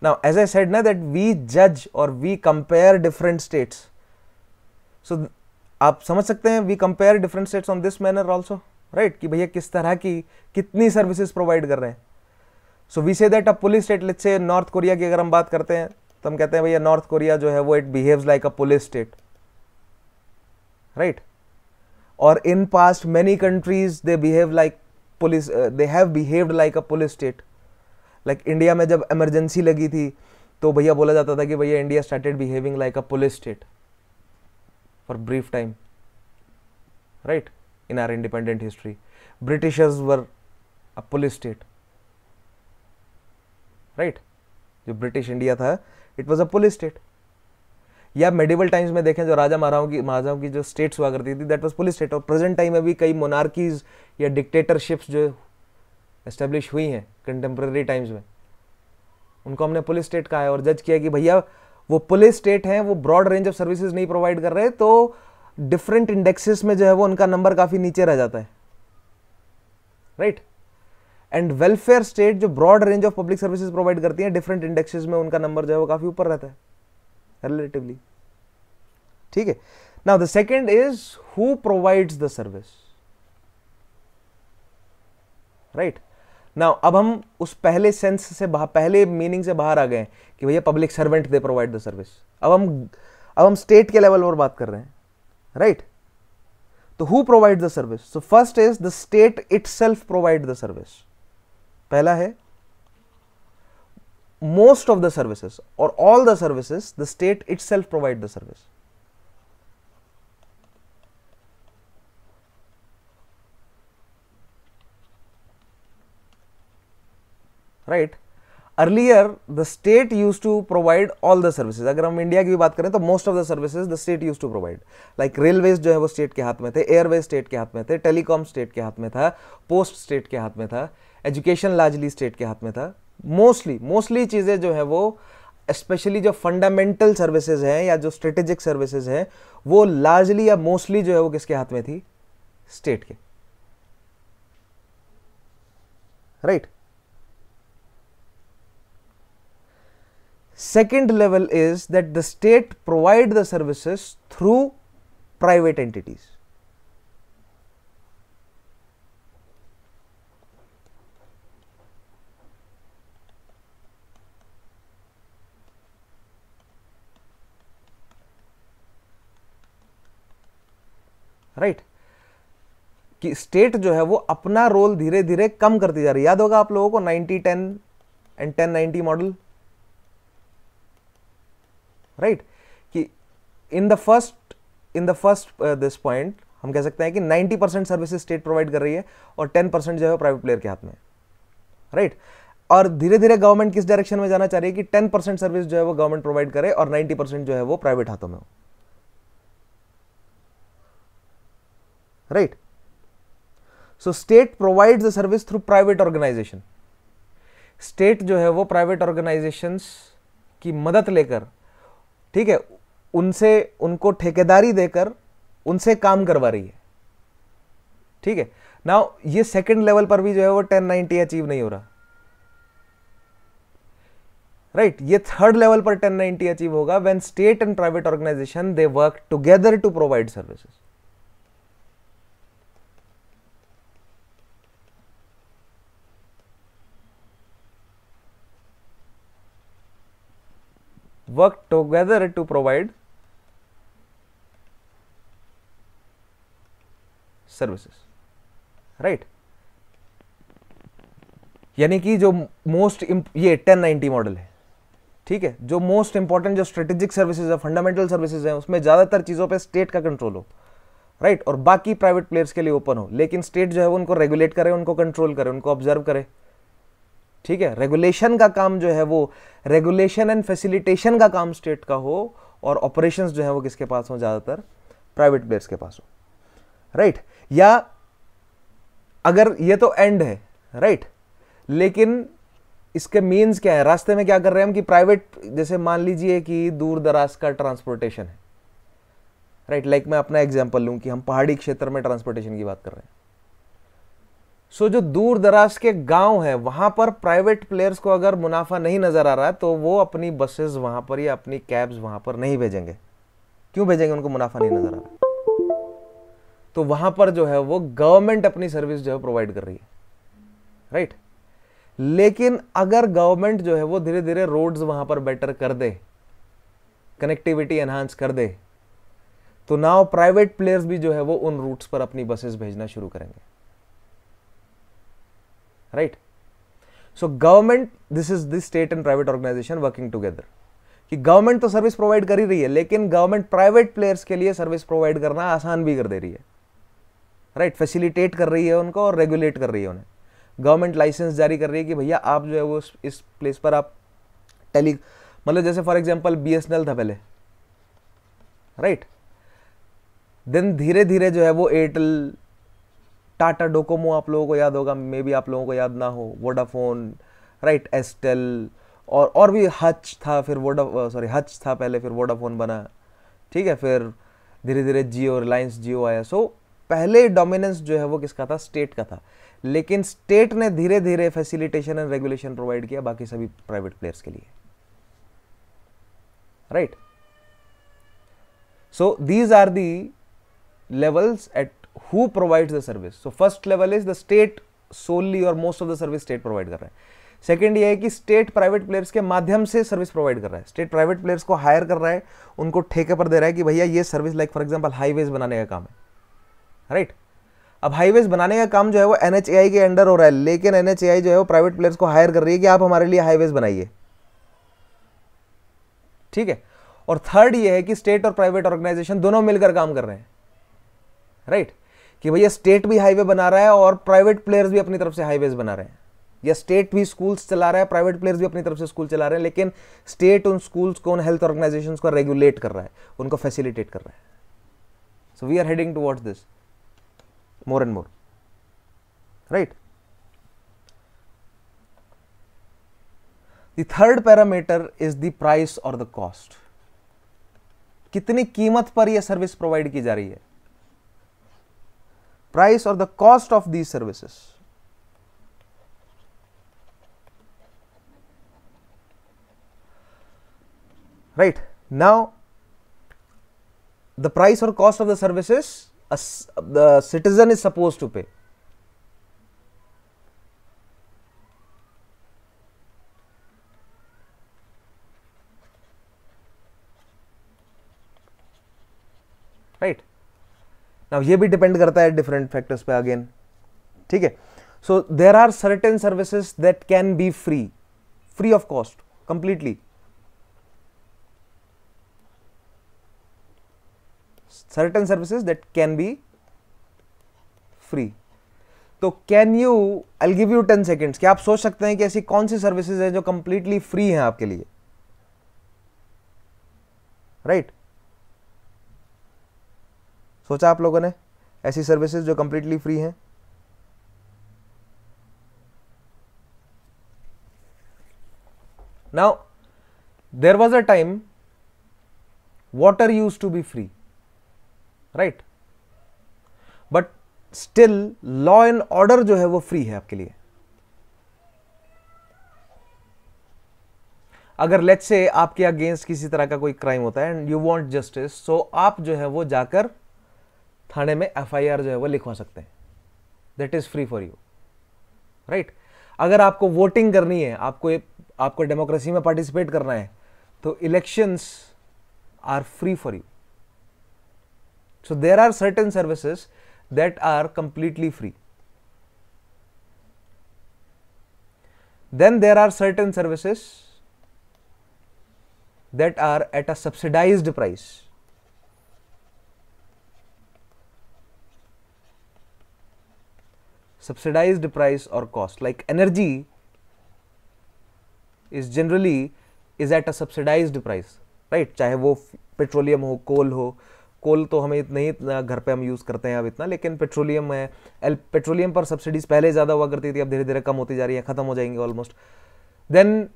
Now, as I said na, that we judge or we compare different states. So आप समझ सकते हैं, we compare different states on this manner also, right? कि भैया किस तरह की कितनी सर्विसेज प्रोवाइड कर रहे हैं. So we say that a police state, let's say north Korea की अगर हम बात करते हैं तो हम कहते हैं भैया नॉर्थ कोरिया जो है वो it behaves like a police state, right? Or in past many countries they behave like police, they have behaved like a police state. Like India में जब इमरजेंसी लगी थी तो भैया बोला जाता था कि भैया India started behaving like a police state for brief time, right, in our independent history. Britishers were a police state, right? जो ब्रिटिश इंडिया था, it was a police state. या मेडिवल टाइम्स में देखें जो राजा महाराजाओं की जो स्टेट्स हुआ करती थी, दैट वाज पुलिस स्टेट. और प्रेजेंट टाइम में भी कई मोनार्कीज या डिक्टेटरशिप्स जो एस्टेब्लिश हुई हैं कंटेम्प्रेरी टाइम्स में, उनको हमने पुलिस स्टेट कहा है और जज किया कि भैया वो पुलिस स्टेट हैं, वो ब्रॉड रेंज ऑफ सर्विसेज नहीं प्रोवाइड कर रहे, तो डिफरेंट इंडेक्सेस में जो है वो उनका नंबर काफी नीचे रह जाता है, राइट. एंड वेलफेयर स्टेट जो broad range of public services provide करती हैं, डिफरेंट इंडेक्सेस में उनका नंबर जो है वो काफी ऊपर रहता है रिलेटिवली. ठीक है. Now the second is who provides the service, right. Now अब हम उस पहले सेंस से पहले मीनिंग से बाहर आ गए कि भैया public servant they provide the service. अब हम स्टेट के लेवल पर बात कर रहे हैं, राइट. तो who provide the service? So first is the state itself provide the service. पहला है most of the services or all the services the state itself provide the service, right. Earlier the state used to provide all the services. अगर हम India की भी बात करें तो most of the services the state used to provide, like railways जो है वो स्टेट के हाथ में थे, एयरवेज स्टेट के हाथ में थे, टेलीकॉम स्टेट के हाथ में था, पोस्ट स्टेट के हाथ में था, एजुकेशन लार्जली स्टेट के हाथ में था. मोस्टली चीजें जो है वो स्पेशली जो फंडामेंटल सर्विसेज हैं या जो स्ट्रेटेजिक सर्विसेज हैं वो लार्जली या मोस्टली जो है वो किसके हाथ में थी? स्टेट के, right. Second level is that the state provide the services through private entities. Right. कि स्टेट जो है वो अपना रोल धीरे धीरे कम करती जा रही है. याद होगा आप लोगों को 90-10 एंड 10-90 मॉडल, राइट. कि इन द फर्स्ट दिस पॉइंट हम कह सकते हैं कि 90% सर्विसेज स्टेट प्रोवाइड कर रही है और 10% जो है प्राइवेट प्लेयर के हाथ में, राइट. और धीरे धीरे गवर्नमेंट किस डायरेक्शन में जाना चाह रही है कि 10% सर्विस जो है वो गवर्नमेंट प्रोवाइड करे और 90% जो है वो प्राइवेट हाथों में हो, right. So state provides the service through private organisation. State जो है वो प्राइवेट ऑर्गेनाइजेशंस की मदद लेकर, ठीक है, उनसे उनको ठेकेदारी देकर उनसे काम करवा रही है, ठीक है। नाउ ये सेकंड लेवल पर भी जो है वो 1090 अचीव नहीं हो रहा, राइट। ये थर्ड लेवल पर 1090 अचीव होगा when state and private organisation they work together to provide services. work together to provide services, right। यानी कि जो मोस्ट ये 1090 मॉडल है, ठीक है, जो मोस्ट इंपॉर्टेंट जो स्ट्रेटेजिक सर्विसेज है, फंडामेंटल सर्विसेज है, उसमें ज्यादातर चीजों पे स्टेट का कंट्रोल हो, राइट, और बाकी प्राइवेट प्लेयर्स के लिए ओपन हो, लेकिन स्टेट जो है वो उनको रेगुलेट करे, उनको कंट्रोल करे, उनको ऑब्जर्व करे, ठीक है। रेगुलेशन का काम जो है वो रेगुलेशन एंड फैसिलिटेशन का काम स्टेट का हो और ऑपरेशंस जो है वो किसके पास हो, ज्यादातर प्राइवेट प्लेयर्स के पास हो, राइट। या अगर ये तो एंड है, राइट, लेकिन इसके मीन्स क्या है, रास्ते में क्या कर रहे हैं हम कि प्राइवेट, जैसे मान लीजिए कि दूर दराज का ट्रांसपोर्टेशन है, राइट, लाइक मैं अपना एग्जांपल लूं कि हम पहाड़ी क्षेत्र में ट्रांसपोर्टेशन की बात कर रहे हैं। सो जो दूर दराज के गांव है वहां पर प्राइवेट प्लेयर्स को अगर मुनाफा नहीं नजर आ रहा है तो वो अपनी बसेस वहां पर या अपनी कैब्स वहां पर नहीं भेजेंगे। क्यों भेजेंगे? उनको मुनाफा नहीं नजर आ रहा, तो वहां पर जो है वो गवर्नमेंट अपनी सर्विस जो है प्रोवाइड कर रही है, राइट। लेकिन अगर गवर्नमेंट जो है वो धीरे धीरे रोड्स वहां पर बेटर कर दे, कनेक्टिविटी एनहांस कर दे, तो नाउ प्राइवेट प्लेयर्स भी जो है वो उन रूट्स पर अपनी बसेस भेजना शुरू करेंगे, right. So government, this is the state and private organisation working together, कि गवर्नमेंट तो सर्विस प्रोवाइड कर ही रही है, लेकिन गवर्नमेंट प्राइवेट प्लेयर्स के लिए सर्विस प्रोवाइड करना आसान भी कर दे रही है, राइट। फैसिलिटेट कर रही है उनको और रेगुलेट कर रही है उन्हें। गवर्नमेंट लाइसेंस जारी कर रही है कि भैया आप जो है वो इस प्लेस पर आप मतलब जैसे फॉर एग्जांपल बीएसएनएल था पहले, राइट। देन धीरे धीरे जो है वो एयरटेल, टाटा डोकोमो आप लोगों को याद होगा, मे बी आप लोगों को याद ना हो, वोडाफोन, राइट, एस्टेल, और भी हच था, फिर हच था पहले, फिर वोडाफोन बना, ठीक है, फिर धीरे धीरे जियो, रिलायंस जियो आया। सो पहले डोमिनेंस जो है वो किसका था? स्टेट का था, लेकिन स्टेट ने धीरे धीरे फैसिलिटेशन एंड रेगुलेशन प्रोवाइड किया बाकी सभी प्राइवेट प्लेयर्स के लिए, right. So these are the levels at who provides the service. So first level is the state solely or most of the service state provide कर रहा है। Second ये है कि स्टेट प्राइवेट प्लेयर्स के माध्यम से सर्विस प्रोवाइड कर रहा है। स्टेट प्राइवेट प्लेयर्स को हायर कर रहा है, उनको ठेके पर दे रहा है कि भैया ये service, like for example highways बनाने का काम है, राइट। अब हाईवेज बनाने का काम जो है वो एनएचएआई के अंडर हो रहा है, लेकिन एनएचएआई जो है वो प्राइवेट प्लेयर्स को हायर कर रही है कि आप हमारे लिए हाईवेज बनाइए, ठीक है। और थर्ड ये है कि स्टेट और प्राइवेट ऑर्गेनाइजेशन दोनों मिलकर काम कर रहे हैं, राइट, कि भैया स्टेट भी हाईवे बना रहा है और प्राइवेट प्लेयर्स भी अपनी तरफ से हाईवेज बना रहे हैं, या स्टेट भी स्कूल्स चला रहा है, प्राइवेट प्लेयर्स भी अपनी तरफ से स्कूल चला रहे हैं, लेकिन स्टेट उन स्कूल्स को, उन हेल्थ ऑर्गेनाइजेशंस को रेगुलेट कर रहा है, उनको फैसिलिटेट कर रहा है। So we are heading towards this more and more, right. The third parameter is the price और द कॉस्ट। कितनी कीमत पर यह सर्विस प्रोवाइड की जा रही है, price or the cost of these services. Right, now the price or cost of the services the citizen is supposed to pay. Right, now ये भी डिपेंड करता है डिफरेंट फैक्टर्स पे अगेन, ठीक है। So there are certain services that can be free of cost completely, certain services that can be free. तो can you, I give you 10 seconds, क्या आप सोच सकते हैं कि ऐसी कौन सी सर्विसेज है जो कंप्लीटली फ्री हैं आपके लिए? राइट, सोचा आप लोगों ने ऐसी सर्विसेज जो कंप्लीटली फ्री हैं? Now there was a time water used to be free, right? But still law and order जो है वो फ्री है आपके लिए. अगर लेट्स से आपके अगेंस्ट किसी तरह का कोई क्राइम होता है एंड यू वांट जस्टिस, सो आप जो है वो जाकर थाने में एफआईआर जो है वो लिखवा सकते हैं. That is free for you, right? अगर आपको वोटिंग करनी है, आपको डेमोक्रेसी में पार्टिसिपेट करना है, तो elections are free for you. So there are certain services that are completely free. Then there are certain services that are at a subsidized price. Subsidized price or cost, like energy is generally at a subsidized price. Right, चाहे वो petroleum हो, कोल हो. कोल तो हमें नहीं इतना घर पे हम यूज़ करते हैं अब इतना, लेकिन पेट्रोलियम है. पेट्रोलियम पर सब्सिडीज पहले ज़्यादा हुआ करती थी, अब धीरे धीरे कम होती जा रही है, ख़त्म हो जाएंगे ऑलमोस्ट. देन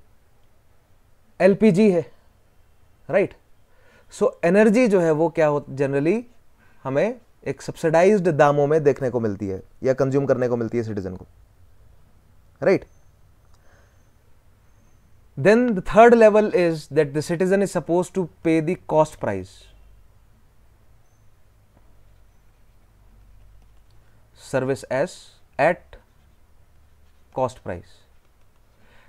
एलपीजी है, राइट? सो एनर्जी जो है वो क्या हो, जनरली हमें एक सब्सिडाइज्ड दामों में देखने को मिलती है या कंज्यूम करने को मिलती है सिटीजन को, right? Then the third level is that the citizen is supposed to pay the cost price. Service as at cost price.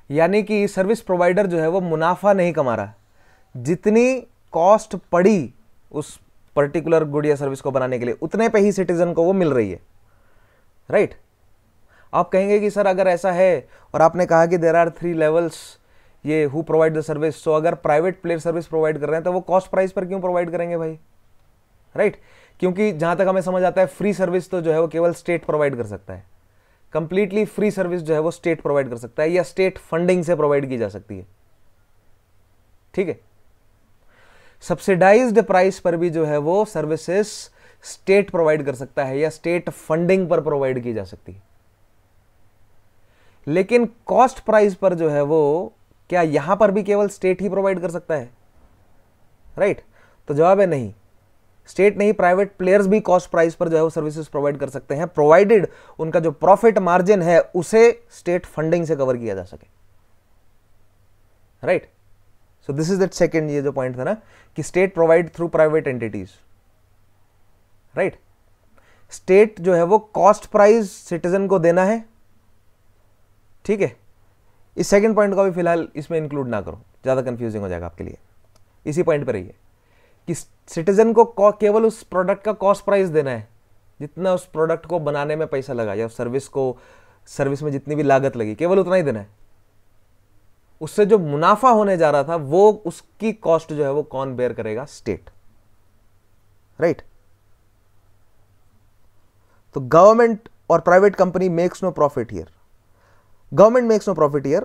यानी कि सर्विस प्रोवाइडर जो है वो मुनाफा नहीं कमा रहा. जितनी कॉस्ट पड़ी उस पर्टिकुलर गुड या सर्विस को बनाने के लिए, उतने पे ही सिटीजन को वो मिल रही है, राइट? आप कहेंगे कि सर अगर ऐसा है, और आपने कहा कि देयर आर 3 लेवल्स ये हु प्रोवाइड द सर्विस, सो अगर प्राइवेट प्लेयर सर्विस प्रोवाइड कर रहे हैं तो वो कॉस्ट प्राइस पर क्यों प्रोवाइड करेंगे भाई, राइट? क्योंकि जहां तक हमें समझ आता है फ्री सर्विस तो जो है वो केवल स्टेट प्रोवाइड कर सकता है. कंप्लीटली फ्री सर्विस जो है वो स्टेट प्रोवाइड कर सकता है या स्टेट फंडिंग से प्रोवाइड की जा सकती है, ठीक है? सब्सिडाइज्ड प्राइस पर भी जो है वो सर्विसेज स्टेट प्रोवाइड कर सकता है या स्टेट फंडिंग पर प्रोवाइड की जा सकती है. लेकिन कॉस्ट प्राइस पर जो है वो क्या यहां पर भी केवल स्टेट ही प्रोवाइड कर सकता है, राइट? तो जवाब है नहीं. स्टेट नहीं, प्राइवेट प्लेयर्स भी कॉस्ट प्राइस पर जो है वो सर्विसेज प्रोवाइड कर सकते हैं, प्रोवाइडेड उनका जो प्रॉफिट मार्जिन है उसे स्टेट फंडिंग से कवर किया जा सके, right? So this is that second, ये जो पॉइंट था ना कि state provide through private entities, right? State जो है वो कॉस्ट प्राइस सिटीजन को देना है, ठीक है? इस सेकंड पॉइंट को भी फिलहाल इसमें इंक्लूड ना करो, ज़्यादा कंफ्यूजिंग हो जाएगा आपके लिए. इसी पॉइंट पर रहिए कि सिटीजन को केवल उस प्रोडक्ट का कॉस्ट प्राइस देना है, जितना उस प्रोडक्ट को बनाने में पैसा लगा या सर्विस में जितनी भी लागत लगी, केवल उतना ही देना है. उससे जो मुनाफा होने जा रहा था वो उसकी कॉस्ट जो है वो कौन बेयर करेगा? State, right? तो गवर्नमेंट और private company makes no profit here. Government makes no profit here.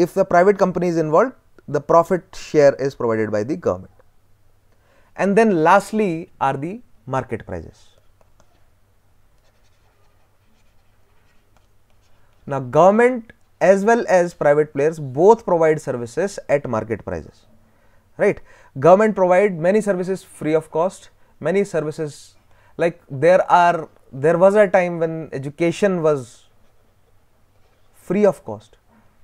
If the private company is involved, the profit share is provided by the government. And then lastly are the market prices. Now government as well as private players both provide services at market prices, right? Government provide many services free of cost, many services like there was a time when education was free of cost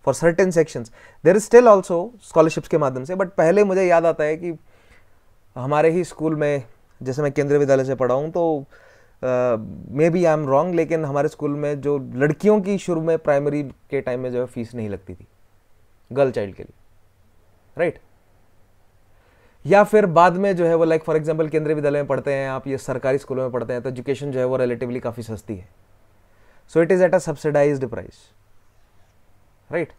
for certain sections. There is still also scholarships के माध्यम से, but पहले मुझे याद आता है कि हमारे ही स्कूल में, जैसे मैं केंद्रीय विद्यालय से पढ़ा हूँ, तो maybe I am wrong, लेकिन हमारे स्कूल में जो लड़कियों की शुरू में प्राइमरी के टाइम में जो है फीस नहीं लगती थी गर्ल चाइल्ड के लिए, राइट? या फिर बाद में जो है वो लाइक फॉर एग्जांपल केंद्रीय विद्यालय में पढ़ते हैं आप, ये सरकारी स्कूलों में पढ़ते हैं, तो एजुकेशन जो है वो रिलेटिवली काफ़ी सस्ती है. So it is at a subsidised price, right?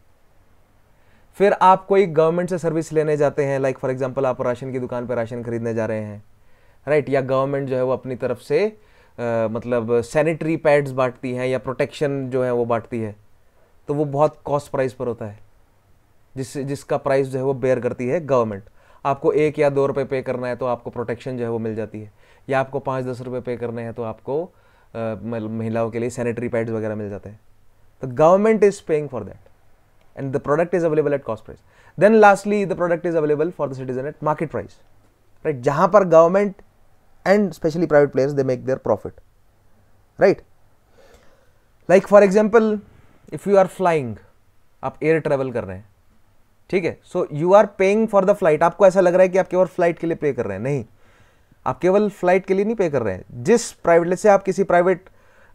फिर आप कोई गवर्नमेंट से सर्विस लेने जाते हैं, लाइक फॉर एग्जांपल आप राशन की दुकान पर राशन खरीदने जा रहे हैं, राइट? या गवर्नमेंट जो है वो अपनी तरफ से मतलब सैनिटरी पैड्स बांटती हैं या प्रोटेक्शन जो है वो बांटती है, तो वो बहुत कॉस्ट प्राइस पर होता है, जिसका प्राइस जो है वो बेयर करती है गवर्नमेंट। आपको 1 या 2 रुपये पे करना है तो आपको प्रोटेक्शन जो है वो मिल जाती है, या आपको 5-10 रुपये पे करने हैं तो आपको महिलाओं के लिए सैनिटरी पैड्स वगैरह मिल जाते हैं। तो government is paying for that and the product is available at cost price. Then lastly the product is available for the citizen at market price, right? जहां पर government and especially private players they make their profit, right? Like for example if you are flying, आप air travel कर रहे हैं, ठीक है, so you are paying for the flight। आपको ऐसा लग रहा है कि आप केवल फ्लाइट के लिए पे कर रहे हैं, नहीं, आप केवल फ्लाइट के लिए नहीं पे कर रहे हैं। जिस प्राइवेट से आप किसी प्राइवेट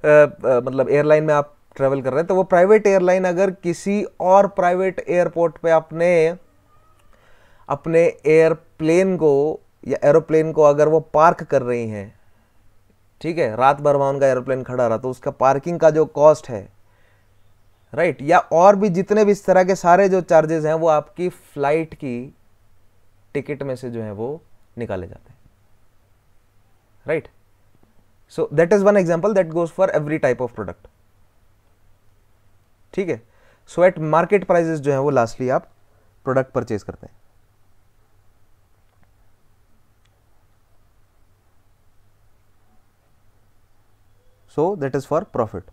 मतलब एयरलाइन में आप ट्रेवल कर रहे हैं, तो वो प्राइवेट एयरलाइन अगर किसी और प्राइवेट एयरपोर्ट पे अपने एयरप्लेन को या एरोप्लेन को अगर वो पार्क कर रही हैं, ठीक है, रात भर वहां उनका एरोप्लेन खड़ा रहा, तो उसका पार्किंग का जो कॉस्ट है, राइट, या और भी जितने भी इस तरह के सारे जो चार्जेस हैं वो आपकी फ्लाइट की टिकट में से जो है वो निकाले जाते हैं, right. So that is one example that goes for every type of product, ठीक है। सो एट मार्केट प्राइसेस जो है वो लास्टली आप प्रोडक्ट परचेज करते हैं। So that is for profit.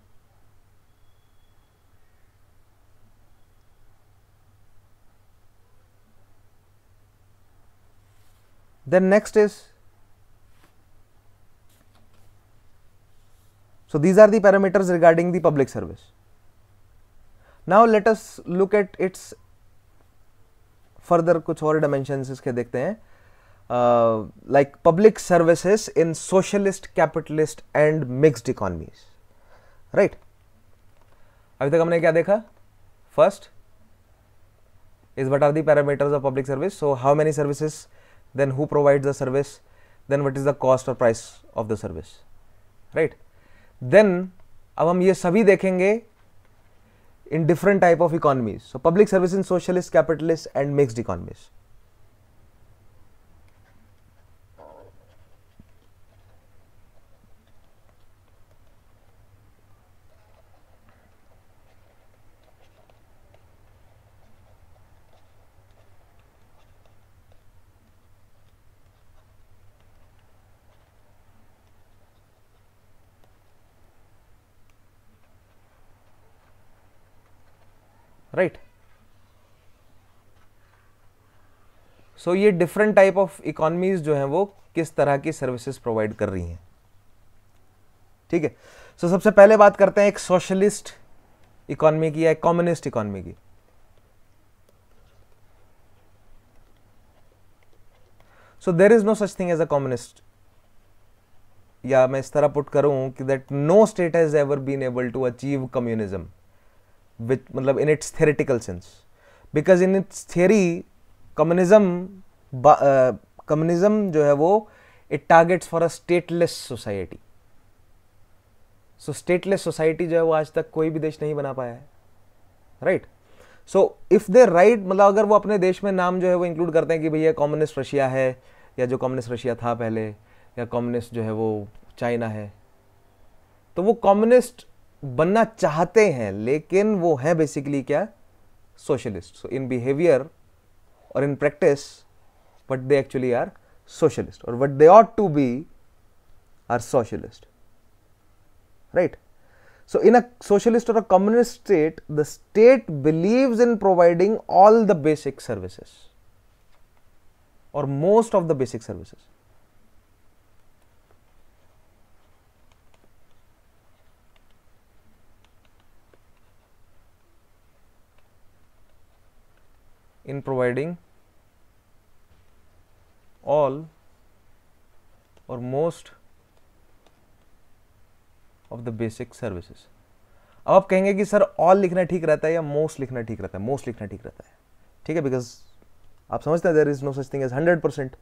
Then next is, so these are the parameters regarding the public service. Now let us look at its further कुछ और dimensions इसके देखते हैं, like public services in socialist, capitalist and mixed economies, right? अभी तक हमने क्या देखा? First is what are the parameters of public service, so how many services, then who provides the service, then what is the cost or price of the service, right? Then अब हम ये सभी देखेंगे in different type of economies. So public service in socialist, capitalist and mixed economies. Right. So ये different type of economies जो हैं वो किस तरह की सर्विसेज प्रोवाइड कर रही हैं, ठीक है। सो सबसे पहले बात करते हैं एक सोशलिस्ट इकोनॉमी की या एक कम्युनिस्ट इकोनॉमी की। So there is no such thing as a communist, या मैं इस तरह पुट करूं कि that no state has ever been able to achieve communism which, मतलब in its theoretical sense, because in its theory communism जो है वो it targets for a stateless society. So stateless society जो है वो आज तक कोई भी देश नहीं बना पाया है, right. So if they right, मतलब अगर वो अपने देश में नाम जो है वो इंक्लूड करते हैं कि भैया कम्युनिस्ट रशिया है, या जो कम्युनिस्ट रशिया था पहले, या कम्युनिस्ट जो है वो चाइना है, तो वो कम्युनिस्ट बनना चाहते हैं, लेकिन वो है बेसिकली क्या, सोशलिस्ट। सो इन बिहेवियर और in practice what they actually are socialist, और what they ought to be are socialist, right. So in a socialist or a communist state, the state believes in providing all the basic services or most of the basic services. In providing all or most of the basic services. अब आप कहेंगे कि sir all लिखना ठीक रहता है या most लिखना ठीक रहता है? मोस्ट लिखना ठीक रहता है, ठीक है, बिकॉज आप समझते हैं there is no such thing as 100%,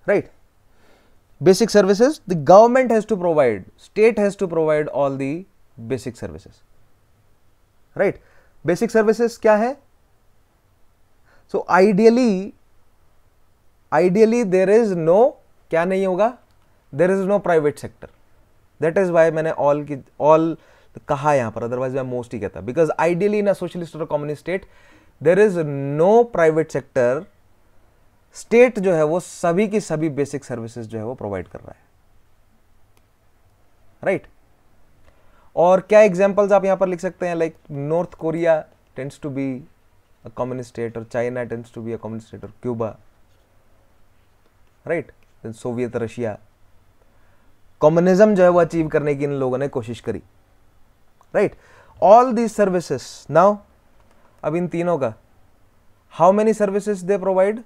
right. Basic services the government has to provide, state has to provide all the basic services, right. Basic services क्या है? So ideally there is no, क्या नहीं होगा, there is no private sector. That is why मैंने all कहा यहां पर, otherwise मैं मोस्ट ही कहता, because ideally in a socialist और communist state there is no private sector. State जो है वो सभी की सभी बेसिक सर्विसेज जो है वो प्रोवाइड कर रहा है, राइट. और क्या एग्जांपल्स आप यहां पर लिख सकते हैं, like North Korea tends to be a communist state, और China tends to be a communist state, और Cuba, right. Then Soviet Russia. Communism जो है वो अचीव करने की इन लोगों ने कोशिश करी, right. All these services now, अब इन तीनों का how many services they provide?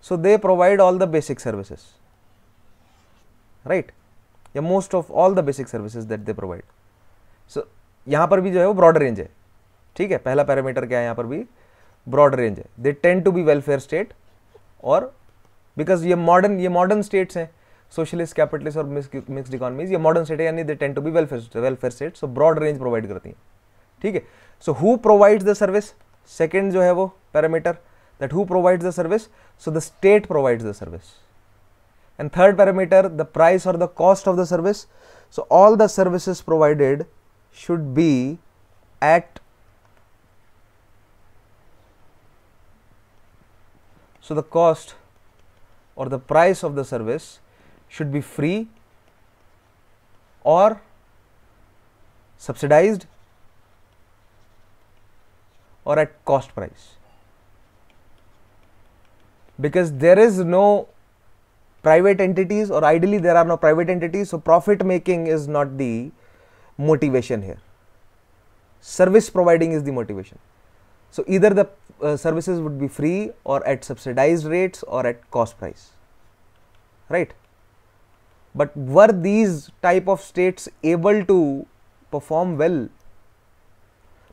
So they provide all the basic services, right? या most of all the basic services that they provide. So यहाँ पर भी जो है वो broad range है, ठीक है. पहला पैरामीटर क्या है यहाँ पर भी? broad range है. They tend to be welfare state, और because ये modern states हैं, socialist, capitalist और mixed economies, ये modern state है, यानी they tend to be welfare state, so broad range provide करती हैं, ठीक है. So who provides the service? Second जो है वो parameter, that who provides the service? So the state provides the service. And third parameter, the price or the cost of the service. So all the services provided should be at, so the cost or the price of the service should be free or subsidized or at cost price. Because there is no private entities, or ideally there are no private entities, so profit making is not the motivation here. Service providing is the motivation. So either the services would be free or at subsidized rates or at cost price, right? But were these type of states able to perform well?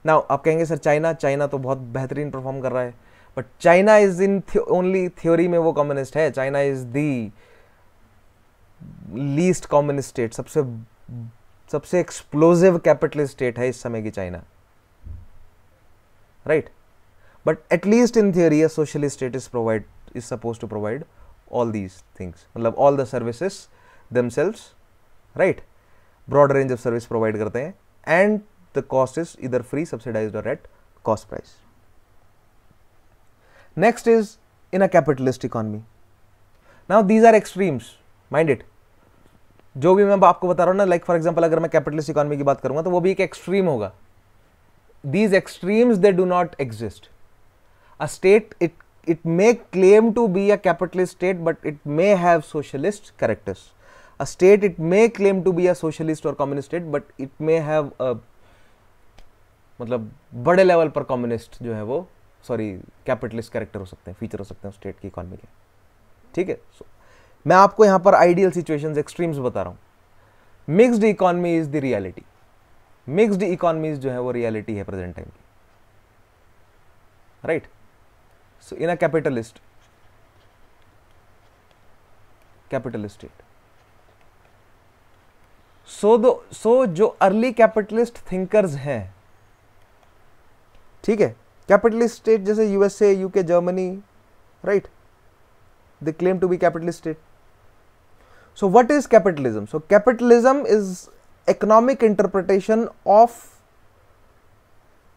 Now आप कहेंगे sir China तो बहुत बेहतरीन perform कर रहा है, but China is in only theory में वो कम्युनिस्ट है. China is the least communist state, सबसे एक्सप्लोसिव कैपिटलिस्ट स्टेट है इस समय की China, right. But at least in theory a socialist state is suppose to provide all these things, मतलब all the services themselves, right. Broad range of service provide करते हैं, and the cost is इधर free, subsidised और at cost price. Next is in a capitalist economy. Now these are extremes, mind it. जो भी मैं आपको बता रहा हूँ ना, लाइक फॉर एग्जाम्पल अगर मैं कैपिटलिस्ट इकोनॉमी की बात करूंगा तो वो भी एक एक्सट्रीम होगा. These extremes they do not exist. A state it may claim to be a capitalist state, but it may have socialist characters. A state it may claim to be a socialist or communist state, but it may have a, मतलब बड़े level पर communist जो है वो capitalist character हो सकते हैं, feature हो सकते हैं स्टेट की इकोनॉमी के, ठीक है. मैं आपको यहां पर आइडियल सिचुएशंस, एक्सट्रीम्स बता रहा हूं. Mixed economy is the reality. Mixed economies जो है वो रियलिटी है प्रेजेंट टाइम की, right. So in a capitalist state, so जो अर्ली कैपिटलिस्ट थिंकर्स हैं, ठीक है, कैपिटलिस्ट स्टेट जैसे USA, UK, Germany, right, they claim to be capitalist state. So what is capitalism? So capitalism is economic interpretation of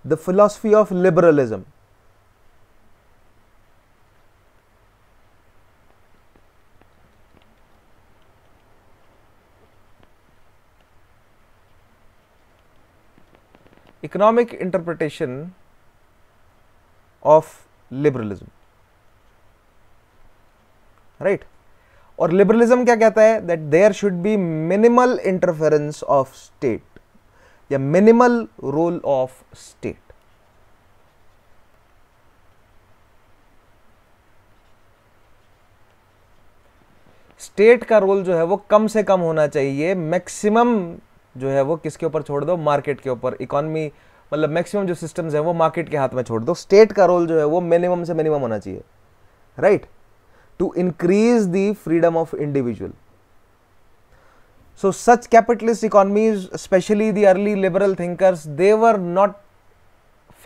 the philosophy of liberalism. Economic interpretation of liberalism, right? और liberalism क्या कहता है? That there should be minimal interference of state या minimal role of state. State का role जो है वो कम से कम होना चाहिए. मैक्सिमम जो है वो किसके ऊपर छोड़ दो? मार्केट के ऊपर. इकोनॉमी मतलब मैक्सिमम जो सिस्टम्स है वो मार्केट के हाथ में छोड़ दो. स्टेट का रोल जो है वो मिनिमम से मिनिमम होना चाहिए, right, to increase the freedom of individual. So such capitalist economies, especially the early liberal thinkers, they were not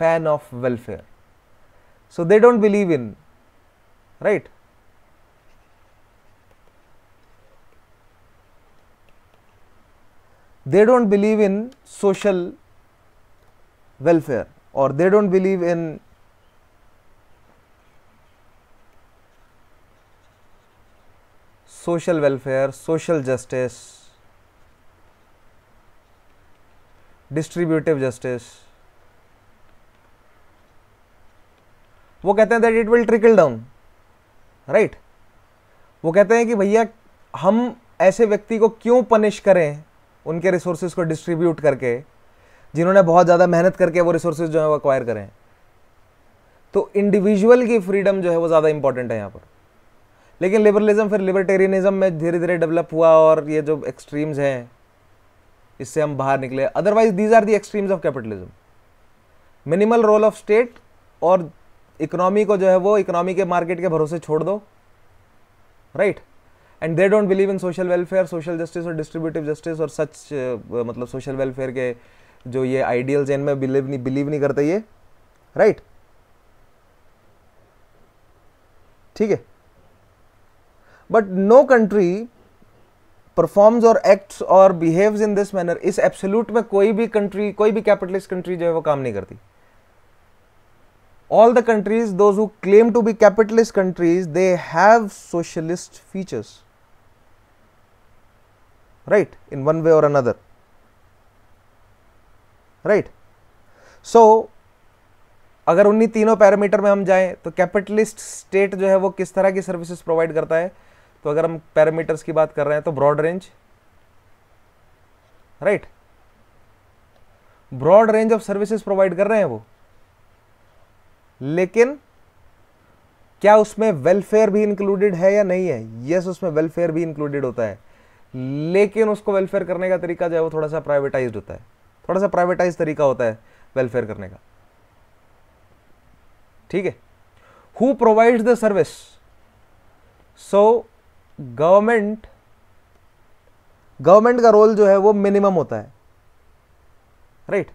fan of welfare, so they don't believe in, right, they don't believe in social welfare, or they don't believe in social welfare, social justice, distributive justice. वो कहते हैं that it will trickle down, right? वो कहते हैं कि भैया हम ऐसे व्यक्ति को क्यों पनिश करें उनके रिसोर्सेज को डिस्ट्रीब्यूट करके, जिन्होंने बहुत ज़्यादा मेहनत करके वो रिसोर्सेज जो है वो अक्वायर करें। तो इंडिविजुअल की फ्रीडम जो है वो ज़्यादा इंपॉर्टेंट है यहाँ पर। लेकिन लिबरलिज्म फिर लिबर्टेरियनिज्म में धीरे धीरे डेवलप हुआ, और ये जो एक्सट्रीम्स हैं इससे हम बाहर निकले। Otherwise these are the extremes of capitalism. Minimal role of state, और इकोनॉमी को जो है वो इकोनॉमी के मार्केट के भरोसे छोड़ दो, right? And they don't believe in social welfare, social justice और डिस्ट्रीब्यूटिव जस्टिस और सच, मतलब सोशल वेलफेयर के जो ये आइडियल्स हैं इनमें बिलीव नहीं करते ये, राइट? ठीक है। बट नो कंट्री परफॉर्म्स और एक्ट्स और बिहेव्स इन दिस मैनर। इस एब्सोल्यूट में कोई भी कंट्री, कोई भी कैपिटलिस्ट कंट्री जो है वो काम नहीं करती। All the countries, those who claim to be capitalist countries, they have socialist features, right, in one way or another, right? So अगर उन्हीं तीनों पैरामीटर में हम जाएं तो कैपिटलिस्ट स्टेट जो है वो किस तरह की सर्विसेज प्रोवाइड करता है। तो अगर हम पैरामीटर्स की बात कर रहे हैं तो broad range, right, broad range of services provide कर रहे हैं वो। लेकिन क्या उसमें वेलफेयर भी इंक्लूडेड है या नहीं है? यस, उसमें वेलफेयर भी इंक्लूडेड होता है, लेकिन उसको वेलफेयर करने का तरीका जो है वो थोड़ा सा प्राइवेटाइज्ड होता है, थोड़ा सा प्राइवेटाइज तरीका होता है वेलफेयर करने का, ठीक है। Who provides the service? So government का रोल जो है वो मिनिमम होता है, राइट?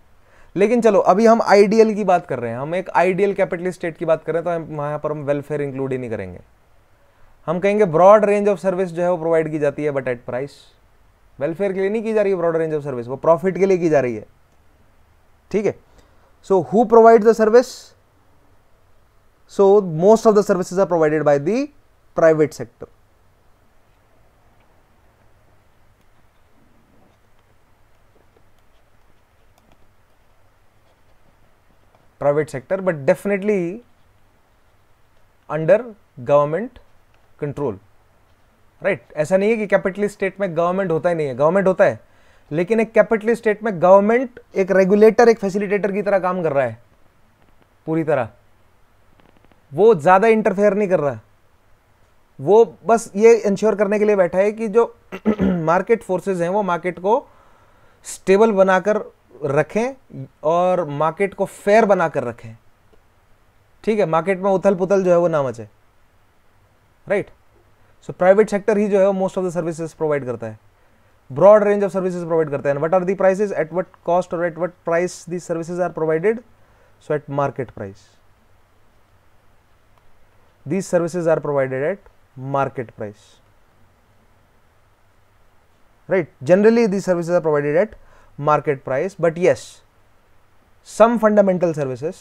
लेकिन चलो अभी हम आइडियल की बात कर रहे हैं, हम एक आइडियल कैपिटलिस्ट स्टेट की बात कर रहे हैं, तो हम वहां पर हम वेलफेयर इंक्लूड ही नहीं करेंगे। हम कहेंगे ब्रॉड रेंज ऑफ सर्विस जो है वो प्रोवाइड की जाती है, बट एट प्राइस। वेलफेयर के लिए नहीं की जा रही है ब्रॉड रेंज ऑफ सर्विस, वो प्रॉफिट के लिए की जा रही है, ठीक है। So who provide the service? So most of the services are provided by the private sector. Private sector, but definitely under government control, right? ऐसा नहीं है कि कैपिटलिस्ट स्टेट में गवर्नमेंट होता ही नहीं है, गवर्नमेंट होता है, लेकिन एक कैपिटलिस्ट स्टेट में गवर्नमेंट एक रेगुलेटर, एक फैसिलिटेटर की तरह काम कर रहा है पूरी तरह। वो ज्यादा इंटरफेयर नहीं कर रहा, वो बस ये इंश्योर करने के लिए बैठा है कि जो मार्केट फोर्सेस हैं वो मार्केट को स्टेबल बनाकर रखें और मार्केट को फेयर बनाकर रखें, ठीक है। मार्केट में उथल पुथल जो है वो ना much, right? So private sector ही जो है वो most of the services provide करता है, broad range of services provide करता है। What are the prices, at what cost और at what price the services are provided? So at market price. These services are provided at market price, right? Generally these services are provided at market price, but yes, some fundamental services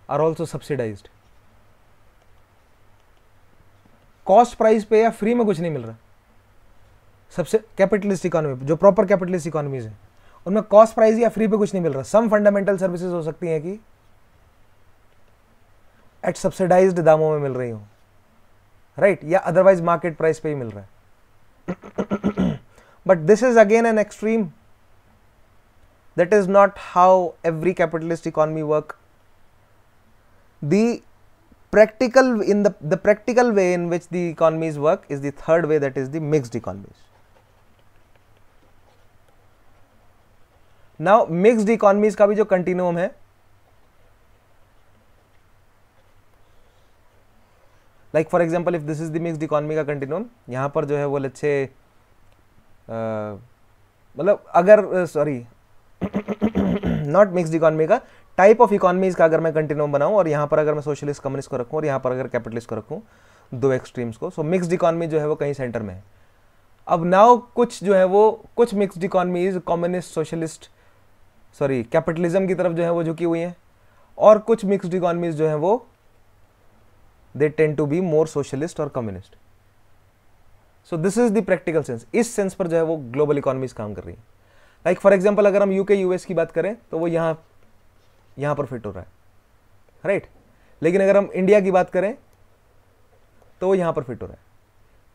are also subsidized. Cost price पे या free में कुछ नहीं मिल रहा। सबसे capitalist economy, जो proper capitalist economies है, उनमें कॉस्ट प्राइस या फ्री पे कुछ नहीं मिल रहा। सम फंडामेंटल सर्विसेज हो सकती हैं कि एट सब्सिडाइज्ड दामों में मिल रही हो, राइट, या अदरवाइज मार्केट प्राइस पे ही मिल रहा है। But this is again an extreme, that is not how every capitalist economy work. The practical, in the practical way in which the economies work is the third way, that is the mixed economies. Now mixed economies का भी जो continuum है, like for example if this is the mixed economy का continuum, यहाँ पर जो है वो let's say मतलब अगर sorry नॉट मिक्स्ड इकोनॉमी का, टाइप ऑफ इकोनॉमीज का अगर मैं कंटिन्यूम बनाऊं और यहाँ पर अगर मैं सोशलिस्ट कम्युनिस्ट को रखूं और यहाँ पर अगर कैपिटलिस्ट को रखूं, दो एक्सट्रीम्स को, सो मिक्स्ड इकोनॉमी जो है वो कहीं सेंटर में है। अब नाउ कुछ जो है वो कुछ mixed economies communist socialist sorry capitalism की तरफ जो है वो झुकी हुई हैं, और कुछ मिक्स्ड इकोनॉमीज जो है वो they tend to be more socialist और communist. So this is the practical sense, इस सेंस पर जो है वो ग्लोबल इकोनॉमीज काम कर रही है। लाइक फॉर एग्जांपल अगर हम यूके यूएस की बात करें तो वो यहां पर फिट हो रहा है, राइट लेकिन अगर हम इंडिया की बात करें तो वो यहां पर फिट हो रहा है,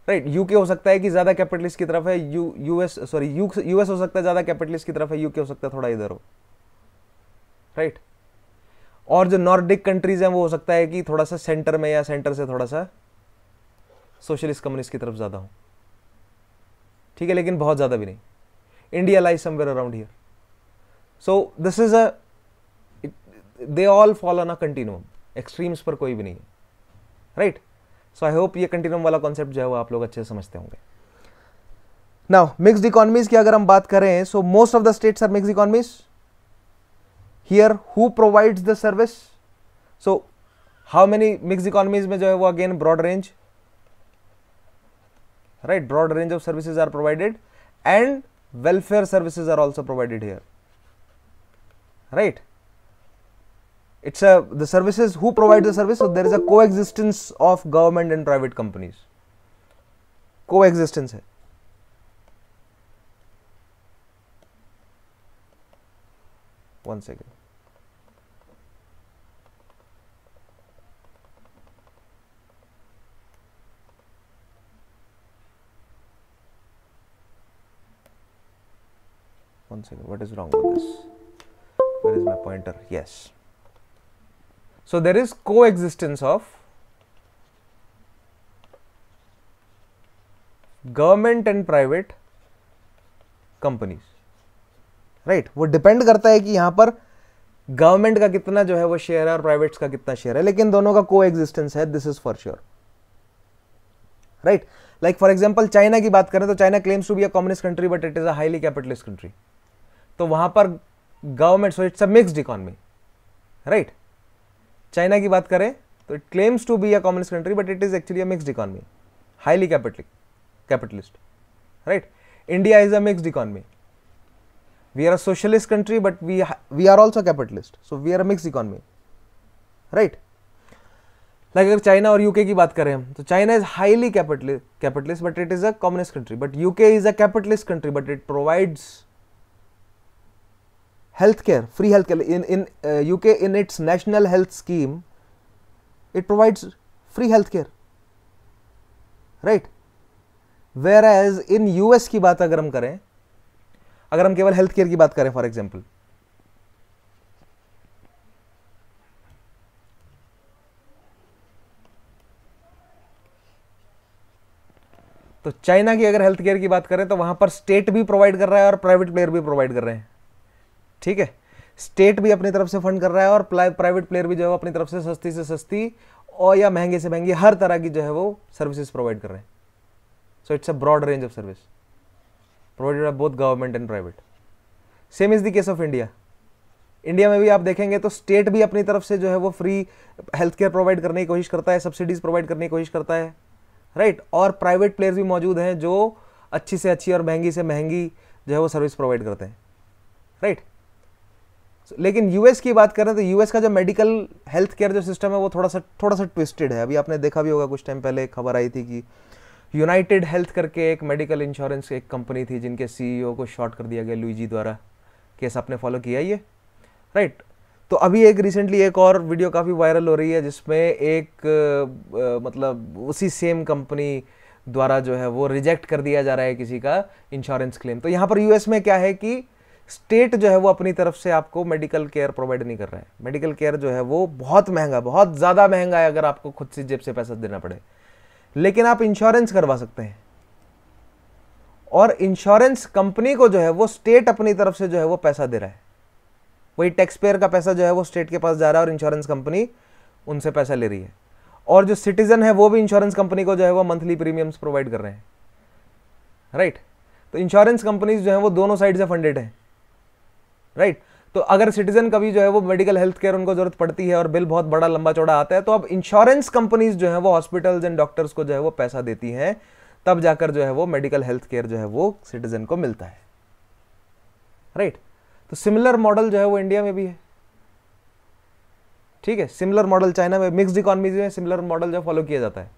राइट यूके हो सकता है कि ज्यादा कैपिटलिस्ट की तरफ है, यूएस हो सकता है ज्यादा कैपिटलिस्ट की तरफ है, यूके हो सकता है थोड़ा इधर हो, राइट और जो नॉर्डिक कंट्रीज हैं वो हो सकता है कि थोड़ा सा सेंटर में या सेंटर से थोड़ा सा सोशलिस्ट कम्युनिस्ट की तरफ ज्यादा हो, ठीक है, लेकिन बहुत ज्यादा भी नहीं। India lies somewhere around here, so this is they all follow on a continuum, extremes पर कोई भी नहीं है, राइट। सो आई होप ये कंटिन्यूम वाला कॉन्सेप्ट जो है वो आप लोग अच्छे से समझते होंगे। नाउ मिक्स्ड इकोनॉमीज की अगर हम बात करें, so most of the states are mixed economies. Here who provides the service, so how many mixed economies में जो है वो again broad range, right broad range of services are provided and welfare services are also provided here, right? It's the services, who provides the service, so there is a coexistence of government and private companies, coexistence है। One second, what is wrong with this? Where is my pointer? Yes, so there is coexistence of government and private companies, right? वो depend करता है कि यहां पर government का कितना जो है वो शेयर है और प्राइवेट्स का कितना शेयर है, लेकिन दोनों का कोएग्जिस्टेंस है, this is for sure, right. Like for example China की बात करें तो China claims to be a communist country but it is a highly capitalist country, तो वहां पर government, so it's a mixed economy, right. China की बात करें तो it claims to be a communist country but it is actually a mixed economy, highly capitalist, right. India is a mixed economy, we are a socialist country but we are also capitalist, so we are a mixed economy, right. Like अगर China और UK की बात करें हम, तो China is highly capitalist but it is a communist country, but UK is a capitalist country but it provides healthcare, free healthcare in UK in its national health scheme, it provides free healthcare, right? Whereas in US की बात अगर हम करें, अगर हम केवल health care की बात करें फॉर एग्जाम्पल, तो चाइना की अगर हेल्थ केयर की बात करें तो वहां पर स्टेट भी प्रोवाइड कर रहा है और प्राइवेट प्लेयर भी प्रोवाइड कर रहे हैं, ठीक है। स्टेट भी अपनी तरफ से फंड कर रहा है और प्राइवेट प्लेयर भी जो है अपनी तरफ से सस्ती और या महंगे से महंगी हर तरह की जो है वो सर्विसेज प्रोवाइड कर रहे हैं। So it's a broad range of service provided by both government and private. Same is the case of India. India में भी आप देखेंगे तो स्टेट भी अपनी तरफ से जो है वो फ्री हेल्थ केयर प्रोवाइड करने की कोशिश करता है, सब्सिडीज प्रोवाइड करने की कोशिश करता है, राइट। और प्राइवेट प्लेयर्स भी मौजूद हैं जो अच्छी से अच्छी और महंगी से महंगी जो है वो सर्विस प्रोवाइड करते हैं, राइट। लेकिन यूएस की बात करें तो यूएस का जो मेडिकल हेल्थ केयर जो सिस्टम है वो थोड़ा सा ट्विस्टेड है। अभी आपने देखा भी होगा, कुछ टाइम पहले एक खबर आई थी कि यूनाइटेड हेल्थ करके एक मेडिकल इंश्योरेंस एक कंपनी थी जिनके सीईओ को शॉर्ट कर दिया गया लुइजी द्वारा। केस आपने फॉलो किया ये, राइट। तो अभी एक रिसेंटली एक और वीडियो काफ़ी वायरल हो रही है जिसमें एक मतलब उसी सेम कंपनी द्वारा जो है वो रिजेक्ट कर दिया जा रहा है किसी का इंश्योरेंस क्लेम। तो यहाँ पर यूएस में क्या है कि स्टेट जो है वो अपनी तरफ से आपको मेडिकल केयर प्रोवाइड नहीं कर रहा है। मेडिकल केयर जो है वो बहुत महंगा, बहुत ज़्यादा महंगा है अगर आपको खुद से जेब से पैसा देना पड़े, लेकिन आप इंश्योरेंस करवा सकते हैं। और इंश्योरेंस कंपनी को जो है वो स्टेट अपनी तरफ से जो है वो पैसा दे रहा है, वही टैक्स पेयर का पैसा जो है वो स्टेट के पास जा रहा है और इंश्योरेंस कंपनी उनसे पैसा ले रही है। और जो सिटीजन है वो भी इंश्योरेंस कंपनी को जो है वो मंथली प्रीमियम्स प्रोवाइड कर रहे हैं, राइट। तो इंश्योरेंस कंपनीज जो है वो दोनों साइड से फंडेड है, राइट। तो अगर सिटीजन कभी जो है वो मेडिकल हेल्थ केयर उनको जरूरत पड़ती है और बिल बहुत बड़ा लंबा चौड़ा आता है, तो अब इंश्योरेंस कंपनीज जो है वो हॉस्पिटल्स एंड डॉक्टर्स को जो है वो पैसा देती हैं, तब जाकर जो है वो मेडिकल हेल्थ केयर जो है वो सिटीजन को मिलता है, राइट। तो सिमिलर मॉडल जो है वो इंडिया में भी है, ठीक है। सिमिलर मॉडल चाइना में, मिक्स्ड इकोनॉमीज में सिमिलर मॉडल जो फॉलो किया जाता है,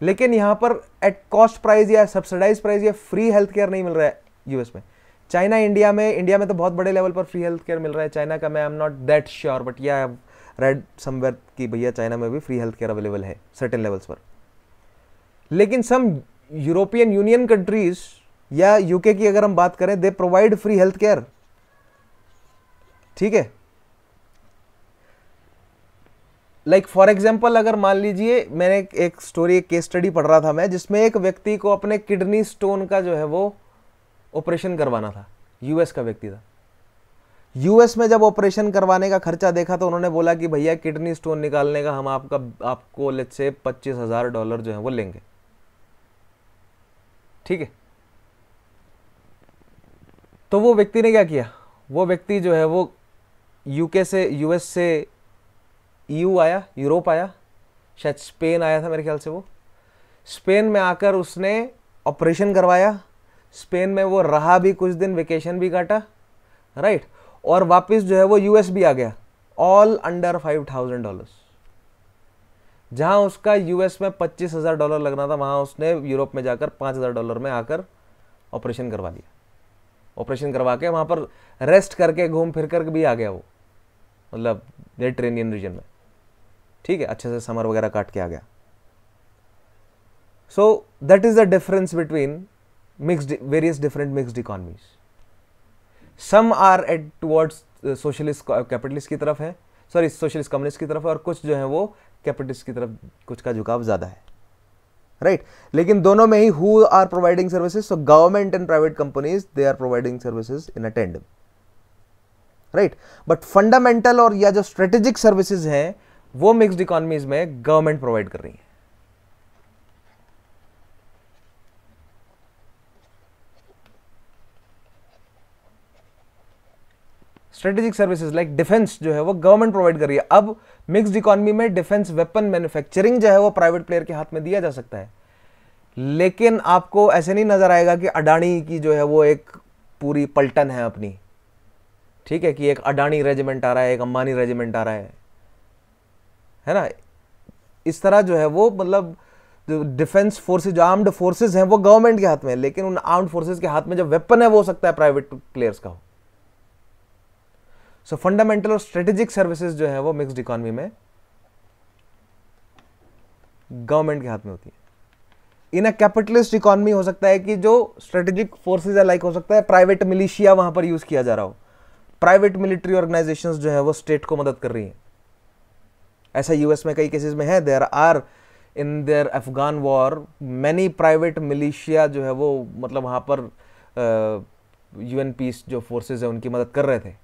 लेकिन यहां पर एट कॉस्ट प्राइस या सब्सिडाइज प्राइस या फ्री हेल्थ केयर नहीं मिल रहा है यूएस में। चाइना, इंडिया में तो बहुत बड़े लेवल पर फ्री हेल्थ केयर मिल रहा है। चाइना का मैं I am not that sure, but या रेड समवेयर कि भैया चाइना में भी फ्री हेल्थ केयर अवेलेबल है सर्टेन लेवल्स पर। लेकिन सम यूरोपियन यूनियन कंट्रीज या यूके की अगर हम बात करें, they provide free health care, ठीक है। लाइक फॉर एग्जाम्पल, अगर मान लीजिए मैंने एक स्टोरी, एक केस स्टडी पढ़ रहा था मैं, जिसमें एक व्यक्ति को अपने किडनी स्टोन का जो है वो ऑपरेशन करवाना था। यूएस का व्यक्ति था। यूएस में जब ऑपरेशन करवाने का खर्चा देखा तो उन्होंने बोला कि भैया किडनी स्टोन निकालने का हम आपको लेट्स से $25,000 जो है वो लेंगे, ठीक है। तो वो व्यक्ति ने क्या किया, वो व्यक्ति जो है वो यूके से, यूएस से ईयू आया, यूरोप आया, शायद स्पेन आया था मेरे ख्याल से। वो स्पेन में आकर उसने ऑपरेशन करवाया, स्पेन में वो रहा भी कुछ दिन, वेकेशन भी काटा, राइट, और वापस जो है वो यूएस भी आ गया, ऑल अंडर $5,000। जहां उसका यूएस में $25,000 लगना था, वहां उसने यूरोप में जाकर $5,000 में आकर ऑपरेशन करवा लिया। ऑपरेशन करवा के वहां पर रेस्ट करके घूम फिर कर भी आ गया वो, मतलब मेडिटेरेनियन रीजन में, ठीक है, अच्छे से समर वगैरह काट के आ गया। So that is the difference between various different mixed economies. Some are at towards socialist capitalist की तरफ है, सॉरी सोशलिस्ट कम्युनिस्ट की तरफ है, और कुछ जो है वो कैपिटलिस्ट की तरफ कुछ का झुकाव ज्यादा है, राइट। लेकिन दोनों में ही who are providing services, so government and private companies they are providing services in a tandem, right. But fundamental और या जो स्ट्रेटेजिक सर्विसेज हैं वो मिक्स्ड इकोनॉमीज में गवर्नमेंट प्रोवाइड कर रही है। स्ट्रेटेजिक सर्विसेज लाइक डिफेंस जो है वो गवर्नमेंट प्रोवाइड कर रही है। अब मिक्स्ड इकोनॉमी में डिफेंस वेपन मैन्युफैक्चरिंग जो है वो प्राइवेट प्लेयर के हाथ में दिया जा सकता है, लेकिन आपको ऐसे नहीं नजर आएगा कि अडानी की जो है वो एक पूरी पलटन है अपनी, ठीक है, कि एक अडानी रेजिमेंट आ रहा है, एक अंबानी रेजिमेंट आ रहा है ना। इस तरह जो है वो, मतलब जो डिफेंस फोर्सेज, आर्म्ड फोर्सेज हैं वो गवर्नमेंट के हाथ में है, लेकिन उन आर्म्ड फोर्सेज के हाथ में जो वेपन है वो हो सकता है प्राइवेट प्लेयर्स का हो। सो फंडामेंटल और स्ट्रेटेजिक सर्विसेज जो है वो मिक्स्ड इकोनॉमी में गवर्नमेंट के हाथ में होती है। इन अ कैपिटलिस्ट इकोनॉमी हो सकता है कि जो स्ट्रेटेजिक फोर्सेज है, लाइक हो सकता है प्राइवेट मिलिशिया वहां पर यूज किया जा रहा हो, प्राइवेट मिलिट्री ऑर्गेनाइजेशंस जो है वो स्टेट को मदद कर रही हैं। ऐसा यूएस में कई केसेस में है, there are in there Afghan war many private militia जो है वो, मतलब वहां पर यूएन पीस जो फोर्सेज है उनकी मदद कर रहे थे।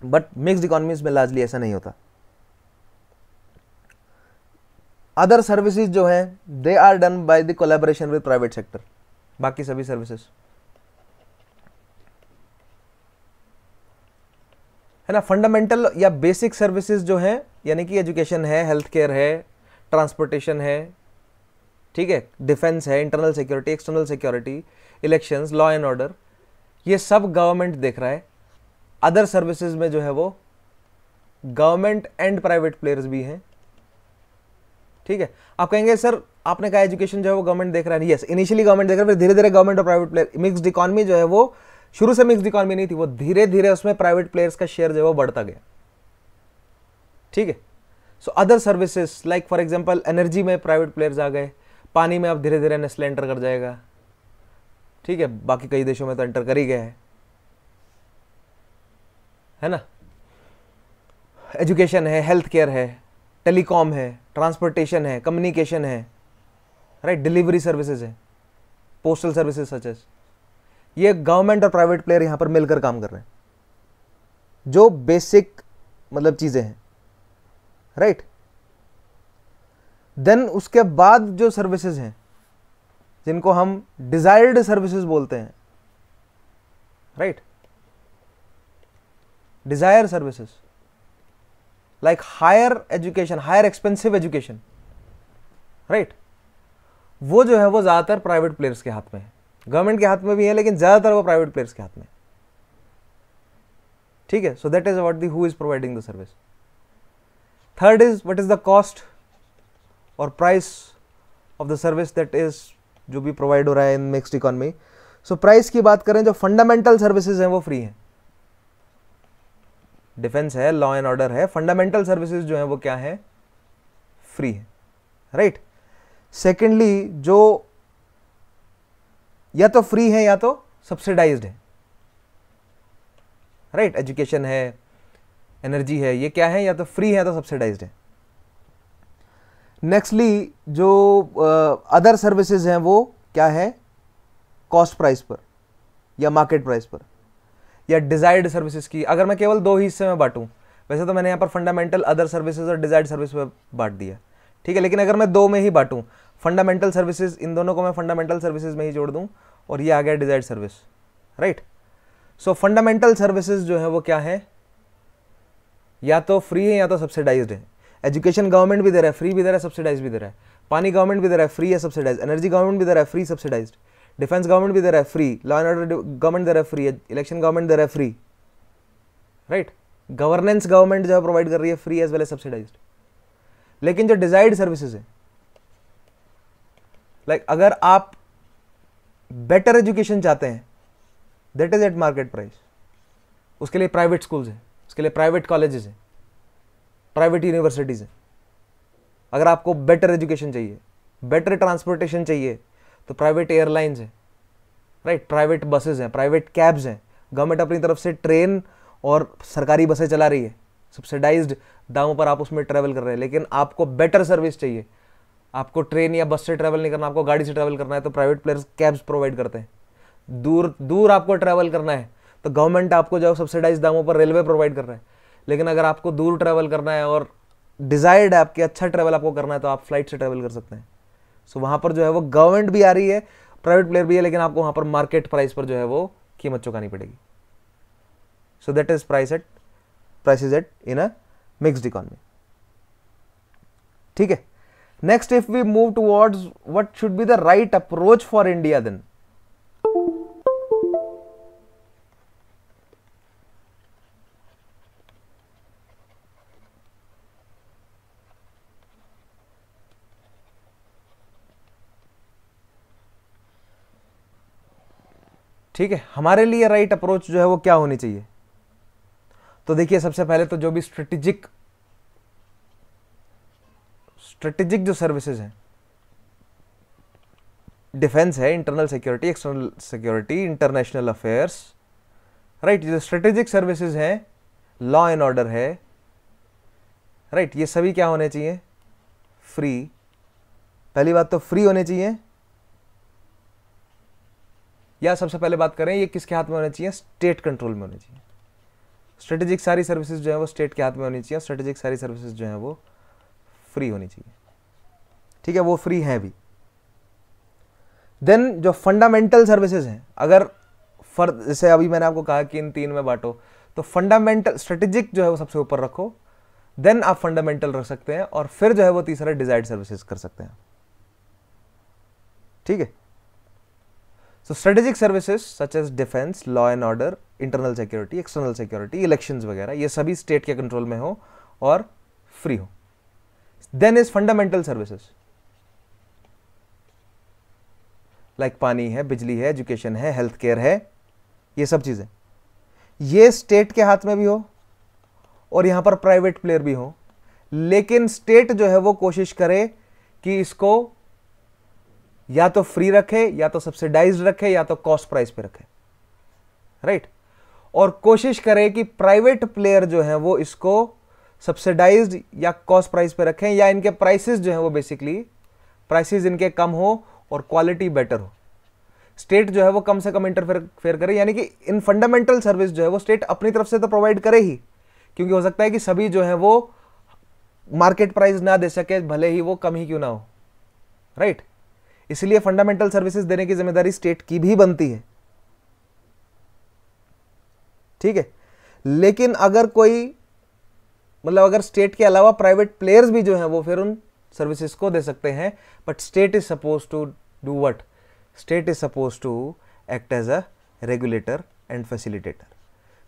बट मिक्स्ड इकोनॉमीज में लार्जली ऐसा नहीं होता। अदर सर्विसेज जो है they are done by the collaboration with private sector, बाकी सभी सर्विसेज है ना। फंडामेंटल या बेसिक सर्विसेज जो है, यानी कि एजुकेशन है, हेल्थ केयर है, ट्रांसपोर्टेशन है, ठीक है, डिफेंस है, internal security, external security, elections, law and order, ये सब गवर्नमेंट देख रहा है। अदर सर्विसेज में जो है वो गवर्नमेंट एंड प्राइवेट प्लेयर्स भी हैं, ठीक है। आप कहेंगे सर आपने कहा एजुकेशन जो है वो गवर्नमेंट देख रहा है, यस, इनिशियली गवर्नमेंट देख रहा है, फिर धीरे धीरे गवर्नमेंट और प्राइवेट प्लेयर, मिक्स्ड इकोनॉमी जो है वो शुरू से मिक्स्ड इकोनॉमी नहीं थी, वो धीरे धीरे उसमें प्राइवेट प्लेयर्स का शेयर जो है वो बढ़ता गया, ठीक है। So other services like for example energy में प्राइवेट प्लेयर्स आ गए, पानी में अब धीरे धीरे नेस्ले एंटर कर जाएगा, ठीक है, बाकी कई देशों में तो एंटर कर ही गया है ना। एजुकेशन है, हेल्थ केयर है, टेलीकॉम है, ट्रांसपोर्टेशन है, कम्युनिकेशन है, राइट, डिलीवरी सर्विसेज है, पोस्टल सर्विसेज सच एज, ये गवर्नमेंट और प्राइवेट प्लेयर यहां पर मिलकर काम कर रहे हैं, जो बेसिक मतलब चीजें हैं, राइट। देन उसके बाद जो सर्विसेज हैं जिनको हम डिजायर्ड सर्विसेज बोलते हैं, right, desire services like higher education, higher expensive education, right, वो जो है वो ज्यादातर प्राइवेट प्लेयर्स के हाथ में है, गवर्नमेंट के हाथ में भी है लेकिन ज्यादातर वो प्राइवेट प्लेयर्स के हाथ में, ठीक है. So that is about the who is providing the service. Third is what is the cost और price of the service that is जो भी प्रोवाइड हो रहा है in mixed economy. So price की बात करें, जो फंडामेंटल सर्विसेज हैं वो फ्री हैं. डिफेंस है, लॉ एंड ऑर्डर है, फंडामेंटल सर्विसेज जो है वो क्या है, फ्री है, राइट. सेकेंडली जो या तो फ्री है या तो सब्सिडाइज्ड है, राइट. एजुकेशन है, एनर्जी है, ये क्या है, या तो फ्री है या तो सब्सिडाइज्ड है. नेक्स्टली जो अदर सर्विसेज हैं वो क्या है, कॉस्ट प्राइस पर या मार्केट प्राइस पर या डिजायर्ड सर्विसेज की. अगर मैं केवल दो ही हिस्से में बांटूं, वैसे तो मैंने यहाँ पर फंडामेंटल, अदर सर्विसेज और डिजायर्ड सर्विस में बांट दिया, ठीक है, लेकिन अगर मैं दो में ही बांटूं, फंडामेंटल सर्विसेज, इन दोनों को मैं फंडामेंटल सर्विसेज में ही जोड़ दूं और ये आ गया डिजायर्ड सर्विस, राइट. सो फंडामेंटल सर्विसेज जो है वो क्या है, या तो फ्री है या तो सब्सिडाइज्ड है. एजुकेशन गवर्नमेंट भी दे रहा है, फ्री भी दे रहा है, सब्सिडाइज भी दे रहा है. पानी गवर्नमेंट भी दे रहा है, फ्री है, सब्सिडाइज. एनर्जी गवर्नमेंट भी दे रहा है, फ्री, सब्सिडाइज्ड. डिफेंस गवर्नमेंट भी दे रहा है, free. Law and order government दे रहा है, फ्री. इलेक्शन गवर्नमेंट दे रहा है, फ्री, राइट. गवर्नेंस गवर्नमेंट जो है प्रोवाइड कर रही है, free as well as subsidised. लेकिन जो डिजायर्ड सर्विसेज है, लाइक अगर आप बेटर एजुकेशन चाहते हैं, that is eight market price. उसके लिए प्राइवेट स्कूल्स हैं, उसके लिए प्राइवेट कॉलेजेस हैं, प्राइवेट यूनिवर्सिटीज हैं. अगर आपको बेटर एजुकेशन चाहिए, बेटर ट्रांसपोर्टेशन चाहिए, तो प्राइवेट एयरलाइंस हैं, राइट, प्राइवेट बसेस हैं, प्राइवेट कैब्स हैं. गवर्नमेंट अपनी तरफ से ट्रेन और सरकारी बसें चला रही है, सब्सिडाइज्ड दामों पर आप उसमें ट्रैवल कर रहे हैं. लेकिन आपको बेटर सर्विस चाहिए, आपको ट्रेन या बस से ट्रैवल नहीं करना, आपको गाड़ी से ट्रैवल करना है, तो प्राइवेट प्लेयर्स कैब्स प्रोवाइड करते हैं. दूर दूर आपको ट्रैवल करना है तो गवर्नमेंट आपको जो सब्सिडाइज दामों पर रेलवे प्रोवाइड कर रहा है. लेकिन अगर आपको दूर ट्रैवल करना है और डिजायर्ड है आपके, अच्छा ट्रैवल आपको करना है, तो आप फ्लाइट से ट्रैवल कर सकते हैं. सो वहां पर जो है वो गवर्नमेंट भी आ रही है, प्राइवेट प्लेयर भी है, लेकिन आपको वहां पर मार्केट प्राइस पर जो है वो कीमत चुकानी पड़ेगी. So that is price at in a mixed economy, ठीक है. Next, if we move towards what should be the right approach for India, then ठीक है, हमारे लिए राइट अप्रोच जो है वो क्या होनी चाहिए. तो देखिए, सबसे पहले तो जो भी स्ट्रेटेजिक जो सर्विसेज हैं, डिफेंस है, internal security, external security, international affairs, right, जो स्ट्रेटेजिक सर्विसेज हैं, लॉ एंड ऑर्डर है, राइट, ये सभी क्या होने चाहिए, फ्री. पहली बात तो फ्री होने चाहिए, या सबसे पहले बात करें ये किसके हाथ में होने चाहिए, स्टेट कंट्रोल में होने चाहिए. स्ट्रेटेजिक सारी सर्विसेज जो है वो स्टेट के हाथ में होनी चाहिए. स्ट्रेटेजिक सारी सर्विसेज जो है वो फ्री होनी चाहिए, ठीक है, वो फ्री है भी. देन जो फंडामेंटल सर्विसेज हैं, अगर जैसे अभी मैंने आपको कहा कि इन तीन में बांटो, तो फंडामेंटल स्ट्रेटेजिक जो है वो सबसे ऊपर रखो, देन आप फंडामेंटल रख सकते हैं, और फिर जो है वो तीसरा डिजायर्ड सर्विसेज कर सकते हैं, ठीक है. So strategic services such as defense, law and order, internal security, external security, elections वगैरह, ये सभी स्टेट के कंट्रोल में हो और फ्री हो. Then is fundamental services like पानी है, बिजली है, एजुकेशन है, हेल्थ केयर है, ये सब चीजें, ये स्टेट के हाथ में भी हो और यहां पर प्राइवेट प्लेयर भी हो. लेकिन स्टेट जो है वो कोशिश करे कि इसको या तो फ्री रखे, या तो सब्सिडाइज्ड रखे, या तो कॉस्ट प्राइस पे रखे, राइट. और कोशिश करे कि प्राइवेट प्लेयर जो है वो इसको सब्सिडाइज्ड या कॉस्ट प्राइस पे रखें, या इनके प्राइसेस जो है वो बेसिकली प्राइसेस इनके कम हो और क्वालिटी बेटर हो. स्टेट जो है वो कम से कम इंटरफेयर करे, यानी कि इन फंडामेंटल सर्विस जो है वो स्टेट अपनी तरफ से तो प्रोवाइड करे ही, क्योंकि हो सकता है कि सभी जो है वो मार्केट प्राइस ना दे सके, भले ही वो कम ही क्यों ना हो, राइट. इसलिए फंडामेंटल सर्विसेज देने की जिम्मेदारी स्टेट की भी बनती है, ठीक है। लेकिन अगर कोई मतलब अगर स्टेट के अलावा प्राइवेट प्लेयर्स भी जो हैं वो फिर उन सर्विसेज को दे सकते हैं, but state is suppose to do what, state is suppose to act as a regulator and facilitator.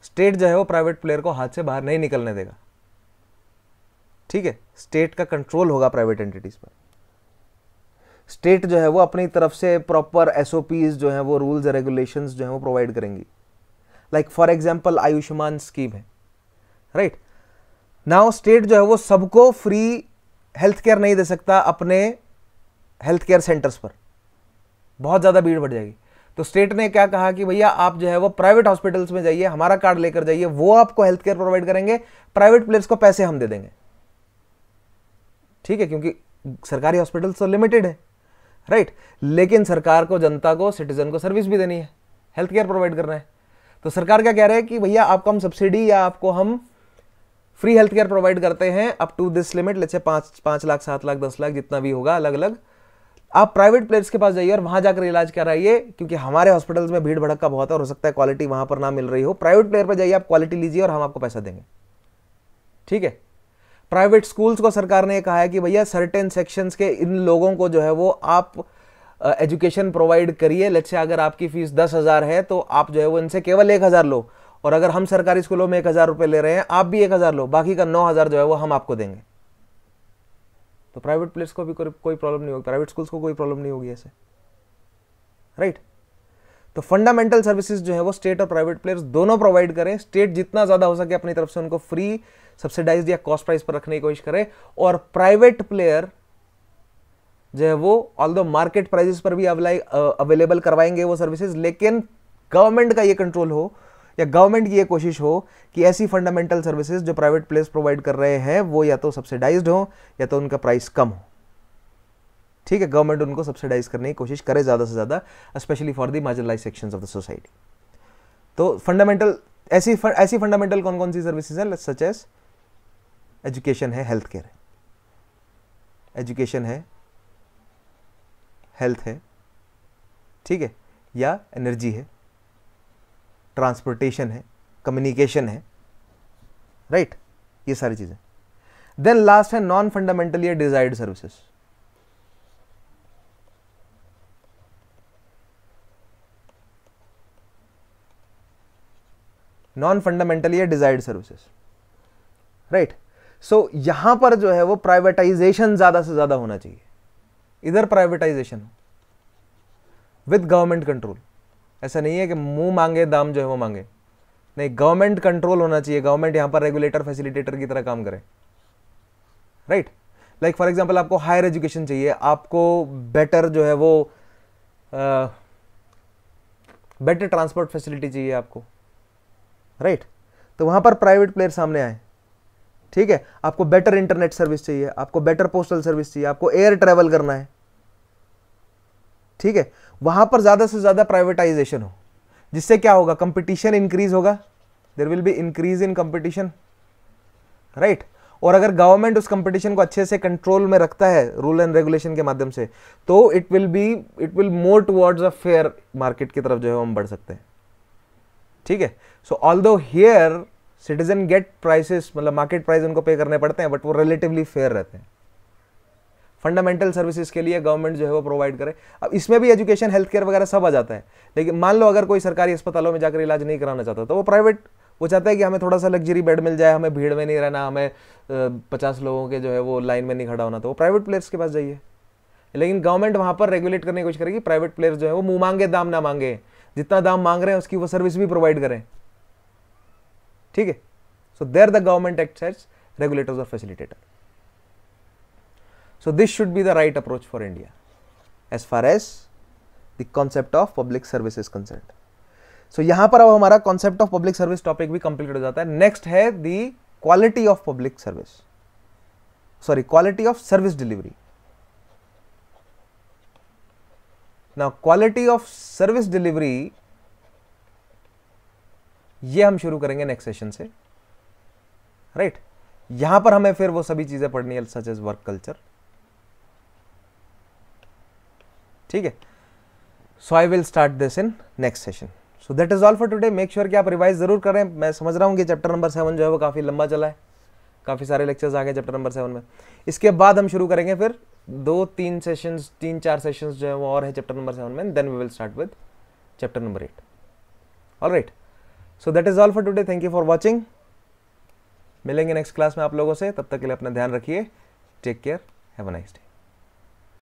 State जो है वो प्राइवेट प्लेयर को हाथ से बाहर नहीं निकलने देगा, ठीक है। स्टेट का कंट्रोल होगा प्राइवेट एंटिटीज पर। स्टेट जो है वो अपनी तरफ से प्रॉपर एसओपीज जो है वो रूल्स एंड रेगुलेशंस जो है वो प्रोवाइड करेंगी। Like for example Ayushman scheme है, राइट। नाउ स्टेट जो है वो सबको फ्री हेल्थ केयर नहीं दे सकता अपने हेल्थ केयर सेंटर्स पर, बहुत ज्यादा भीड़ बढ़ जाएगी। तो स्टेट ने क्या कहा कि भैया आप जो है वो प्राइवेट हॉस्पिटल्स में जाइए, हमारा कार्ड लेकर जाइए, वो आपको हेल्थ केयर प्रोवाइड करेंगे, प्राइवेट प्लेयर्स को पैसे हम दे देंगे, ठीक है, क्योंकि सरकारी हॉस्पिटल्स तो लिमिटेड है, राइट। लेकिन सरकार को, जनता को, सिटीजन को सर्विस भी देनी है, हेल्थ केयर प्रोवाइड करना है। तो सरकार क्या कह रहे हैं कि भैया आपको हम सब्सिडी या आपको हम फ्री हेल्थ केयर प्रोवाइड करते हैं up to this limit, let's say 5 lakh 7 lakh 10 lakh जितना भी होगा अलग अलग। आप प्राइवेट प्लेयर्स के पास जाइए और वहां जाकर इलाज कराइए, क्योंकि हमारे हॉस्पिटल्स में भीड़ भड़का बहुत है और हो सकता है क्वालिटी वहां पर ना मिल रही हो। प्राइवेट प्लेयर पर जाइए, आप क्वालिटी लीजिए और हम आपको पैसा देंगे, ठीक है। प्राइवेट स्कूल्स को सरकार ने कहा है कि भैया सर्टेन सेक्शंस के इन लोगों को जो है वो आप एजुकेशन प्रोवाइड करिए। लेट्स से अगर आपकी फीस 10,000 है तो आप जो है वो इनसे केवल 1,000 लो, और अगर हम सरकारी स्कूलों में 1,000 रुपए ले रहे हैं, आप भी 1,000 लो, बाकी का 9,000 जो है वो हम आपको देंगे। तो प्राइवेट प्लेयर्स को भी कोई प्रॉब्लम नहीं होगी, प्राइवेट स्कूल्स को कोई प्रॉब्लम नहीं होगी ऐसे, राइट। तो फंडामेंटल सर्विसेज जो है वो स्टेट और प्राइवेट प्लेयर्स दोनों प्रोवाइड करें। स्टेट जितना ज्यादा हो सके अपनी तरफ से उनको फ्री, सब्सिडाइज्ड या कॉस्ट प्राइस पर रखने की कोशिश करे, और प्राइवेट प्लेयर जो है वो ऑल्दो मार्केट प्राइसेस पर भी अवेलेबल करवाएंगे वो सर्विसेज, लेकिन गवर्नमेंट का ये कंट्रोल हो या गवर्नमेंट की ये कोशिश हो कि ऐसी फंडामेंटल सर्विसेज जो प्राइवेट प्लेयर्स प्रोवाइड कर रहे हैं वो या तो सब्सिडाइज्ड हो या तो उनका प्राइस कम हो, ठीक है। गवर्नमेंट उनको सब्सिडाइज करने की कोशिश करे ज्यादा से ज्यादा, specially for the marginalised sections of the society. तो फंडामेंटल ऐसी फंडामेंटल कौन कौन सी सर्विसेज है, सच एज एजुकेशन है, हेल्थ केयर है, एजुकेशन है, हेल्थ है, ठीक है, या एनर्जी है, ट्रांसपोर्टेशन है, कम्युनिकेशन है, राइट, ये सारी चीजें। देन लास्ट है नॉन फंडामेंटल या डिजायर्ड सर्विसेज। नॉन फंडामेंटल या डिजायर्ड सर्विसेज, राइट। सो यहां पर जो है वो प्राइवेटाइजेशन ज्यादा से ज्यादा होना चाहिए, इधर प्राइवेटाइजेशन विद गवर्नमेंट कंट्रोल। ऐसा नहीं है कि मुंह मांगे दाम जो है वो मांगे, नहीं, गवर्नमेंट कंट्रोल होना चाहिए। गवर्नमेंट यहां पर रेगुलेटर फैसिलिटेटर की तरह काम करे, राइट। लाइक फॉर एग्जांपल आपको हायर एजुकेशन चाहिए, आपको बेटर जो है वो बेटर ट्रांसपोर्ट फैसिलिटी चाहिए आपको, राइट। तो वहां पर प्राइवेट प्लेयर सामने आए, ठीक है। आपको बेटर इंटरनेट सर्विस चाहिए, आपको बेटर पोस्टल सर्विस चाहिए, आपको एयर ट्रेवल करना है, ठीक है। वहां पर ज्यादा से ज्यादा प्राइवेटाइजेशन हो, जिससे क्या होगा, कंपटीशन इंक्रीज होगा, there will be increase in competition, right. और अगर गवर्नमेंट उस कंपटीशन को अच्छे से कंट्रोल में रखता है रूल एंड रेगुलेशन के माध्यम से, तो it will more towards a fair market की तरफ जो है हम बढ़ सकते हैं, ठीक है। So although here citizen get prices, मतलब मार्केट प्राइस उनको पे करने पड़ते हैं, बट वो रिलेटिवली फेयर रहते हैं। फंडामेंटल सर्विसेज के लिए गवर्नमेंट जो है वो प्रोवाइड करे। अब इसमें भी एजुकेशन, हेल्थ केयर वगैरह सब आ जाता है, लेकिन मान लो अगर कोई सरकारी अस्पतालों में जाकर इलाज नहीं कराना चाहता तो वो प्राइवेट, वो चाहता है कि हमें थोड़ा सा लग्जरी बेड मिल जाए, हमें भीड़ में नहीं रहना, हमें 50 लोगों के जो है वो लाइन में नहीं खड़ा होना, तो वो प्राइवेट प्लेयर्स के पास जाइए। लेकिन गवर्नमेंट वहां पर रेगुलेट करने की कोशिश करेगी, प्राइवेट प्लेयर्स जो है वो मुंह मांगे दाम ना मांगे, जितना दाम मांग रहे हैं उसकी वो सर्विस भी प्रोवाइड करें, ठीक है। So there the government acts as regulators और facilitator. So this should be the right approach for India as far as the concept of public service is concerned. So यहाँ पर अब हमारा concept of public service topic भी complete हो जाता है। Next है the quality of public service, sorry, quality of service delivery. Now quality of service delivery ये हम शुरू करेंगे नेक्स्ट सेशन से, राइट। यहां पर हमें फिर वो सभी चीजें पढ़नी है, सच एज वर्क कल्चर, ठीक है. So I will start this in next session. So that is all for today. Make sure कि आप रिवाइज जरूर करें. मैं समझ रहा हूँ कि चैप्टर नंबर 7 जो है वो काफ़ी लंबा चला है, काफ़ी सारे लेक्चर्स आ गए चैप्टर नंबर 7 में. इसके बाद हम शुरू करेंगे फिर 2-3 सेशंस, 3-4 सेशंस जो है वो और है चैप्टर नंबर 7 में. Then we will start with chapter number 8. Alright, so that is all for today. Thank you for watching. मिलेंगे नेक्स्ट क्लास में आप लोगों से. तब तक के लिए अपना ध्यान रखिए. Take care. Have a nice day.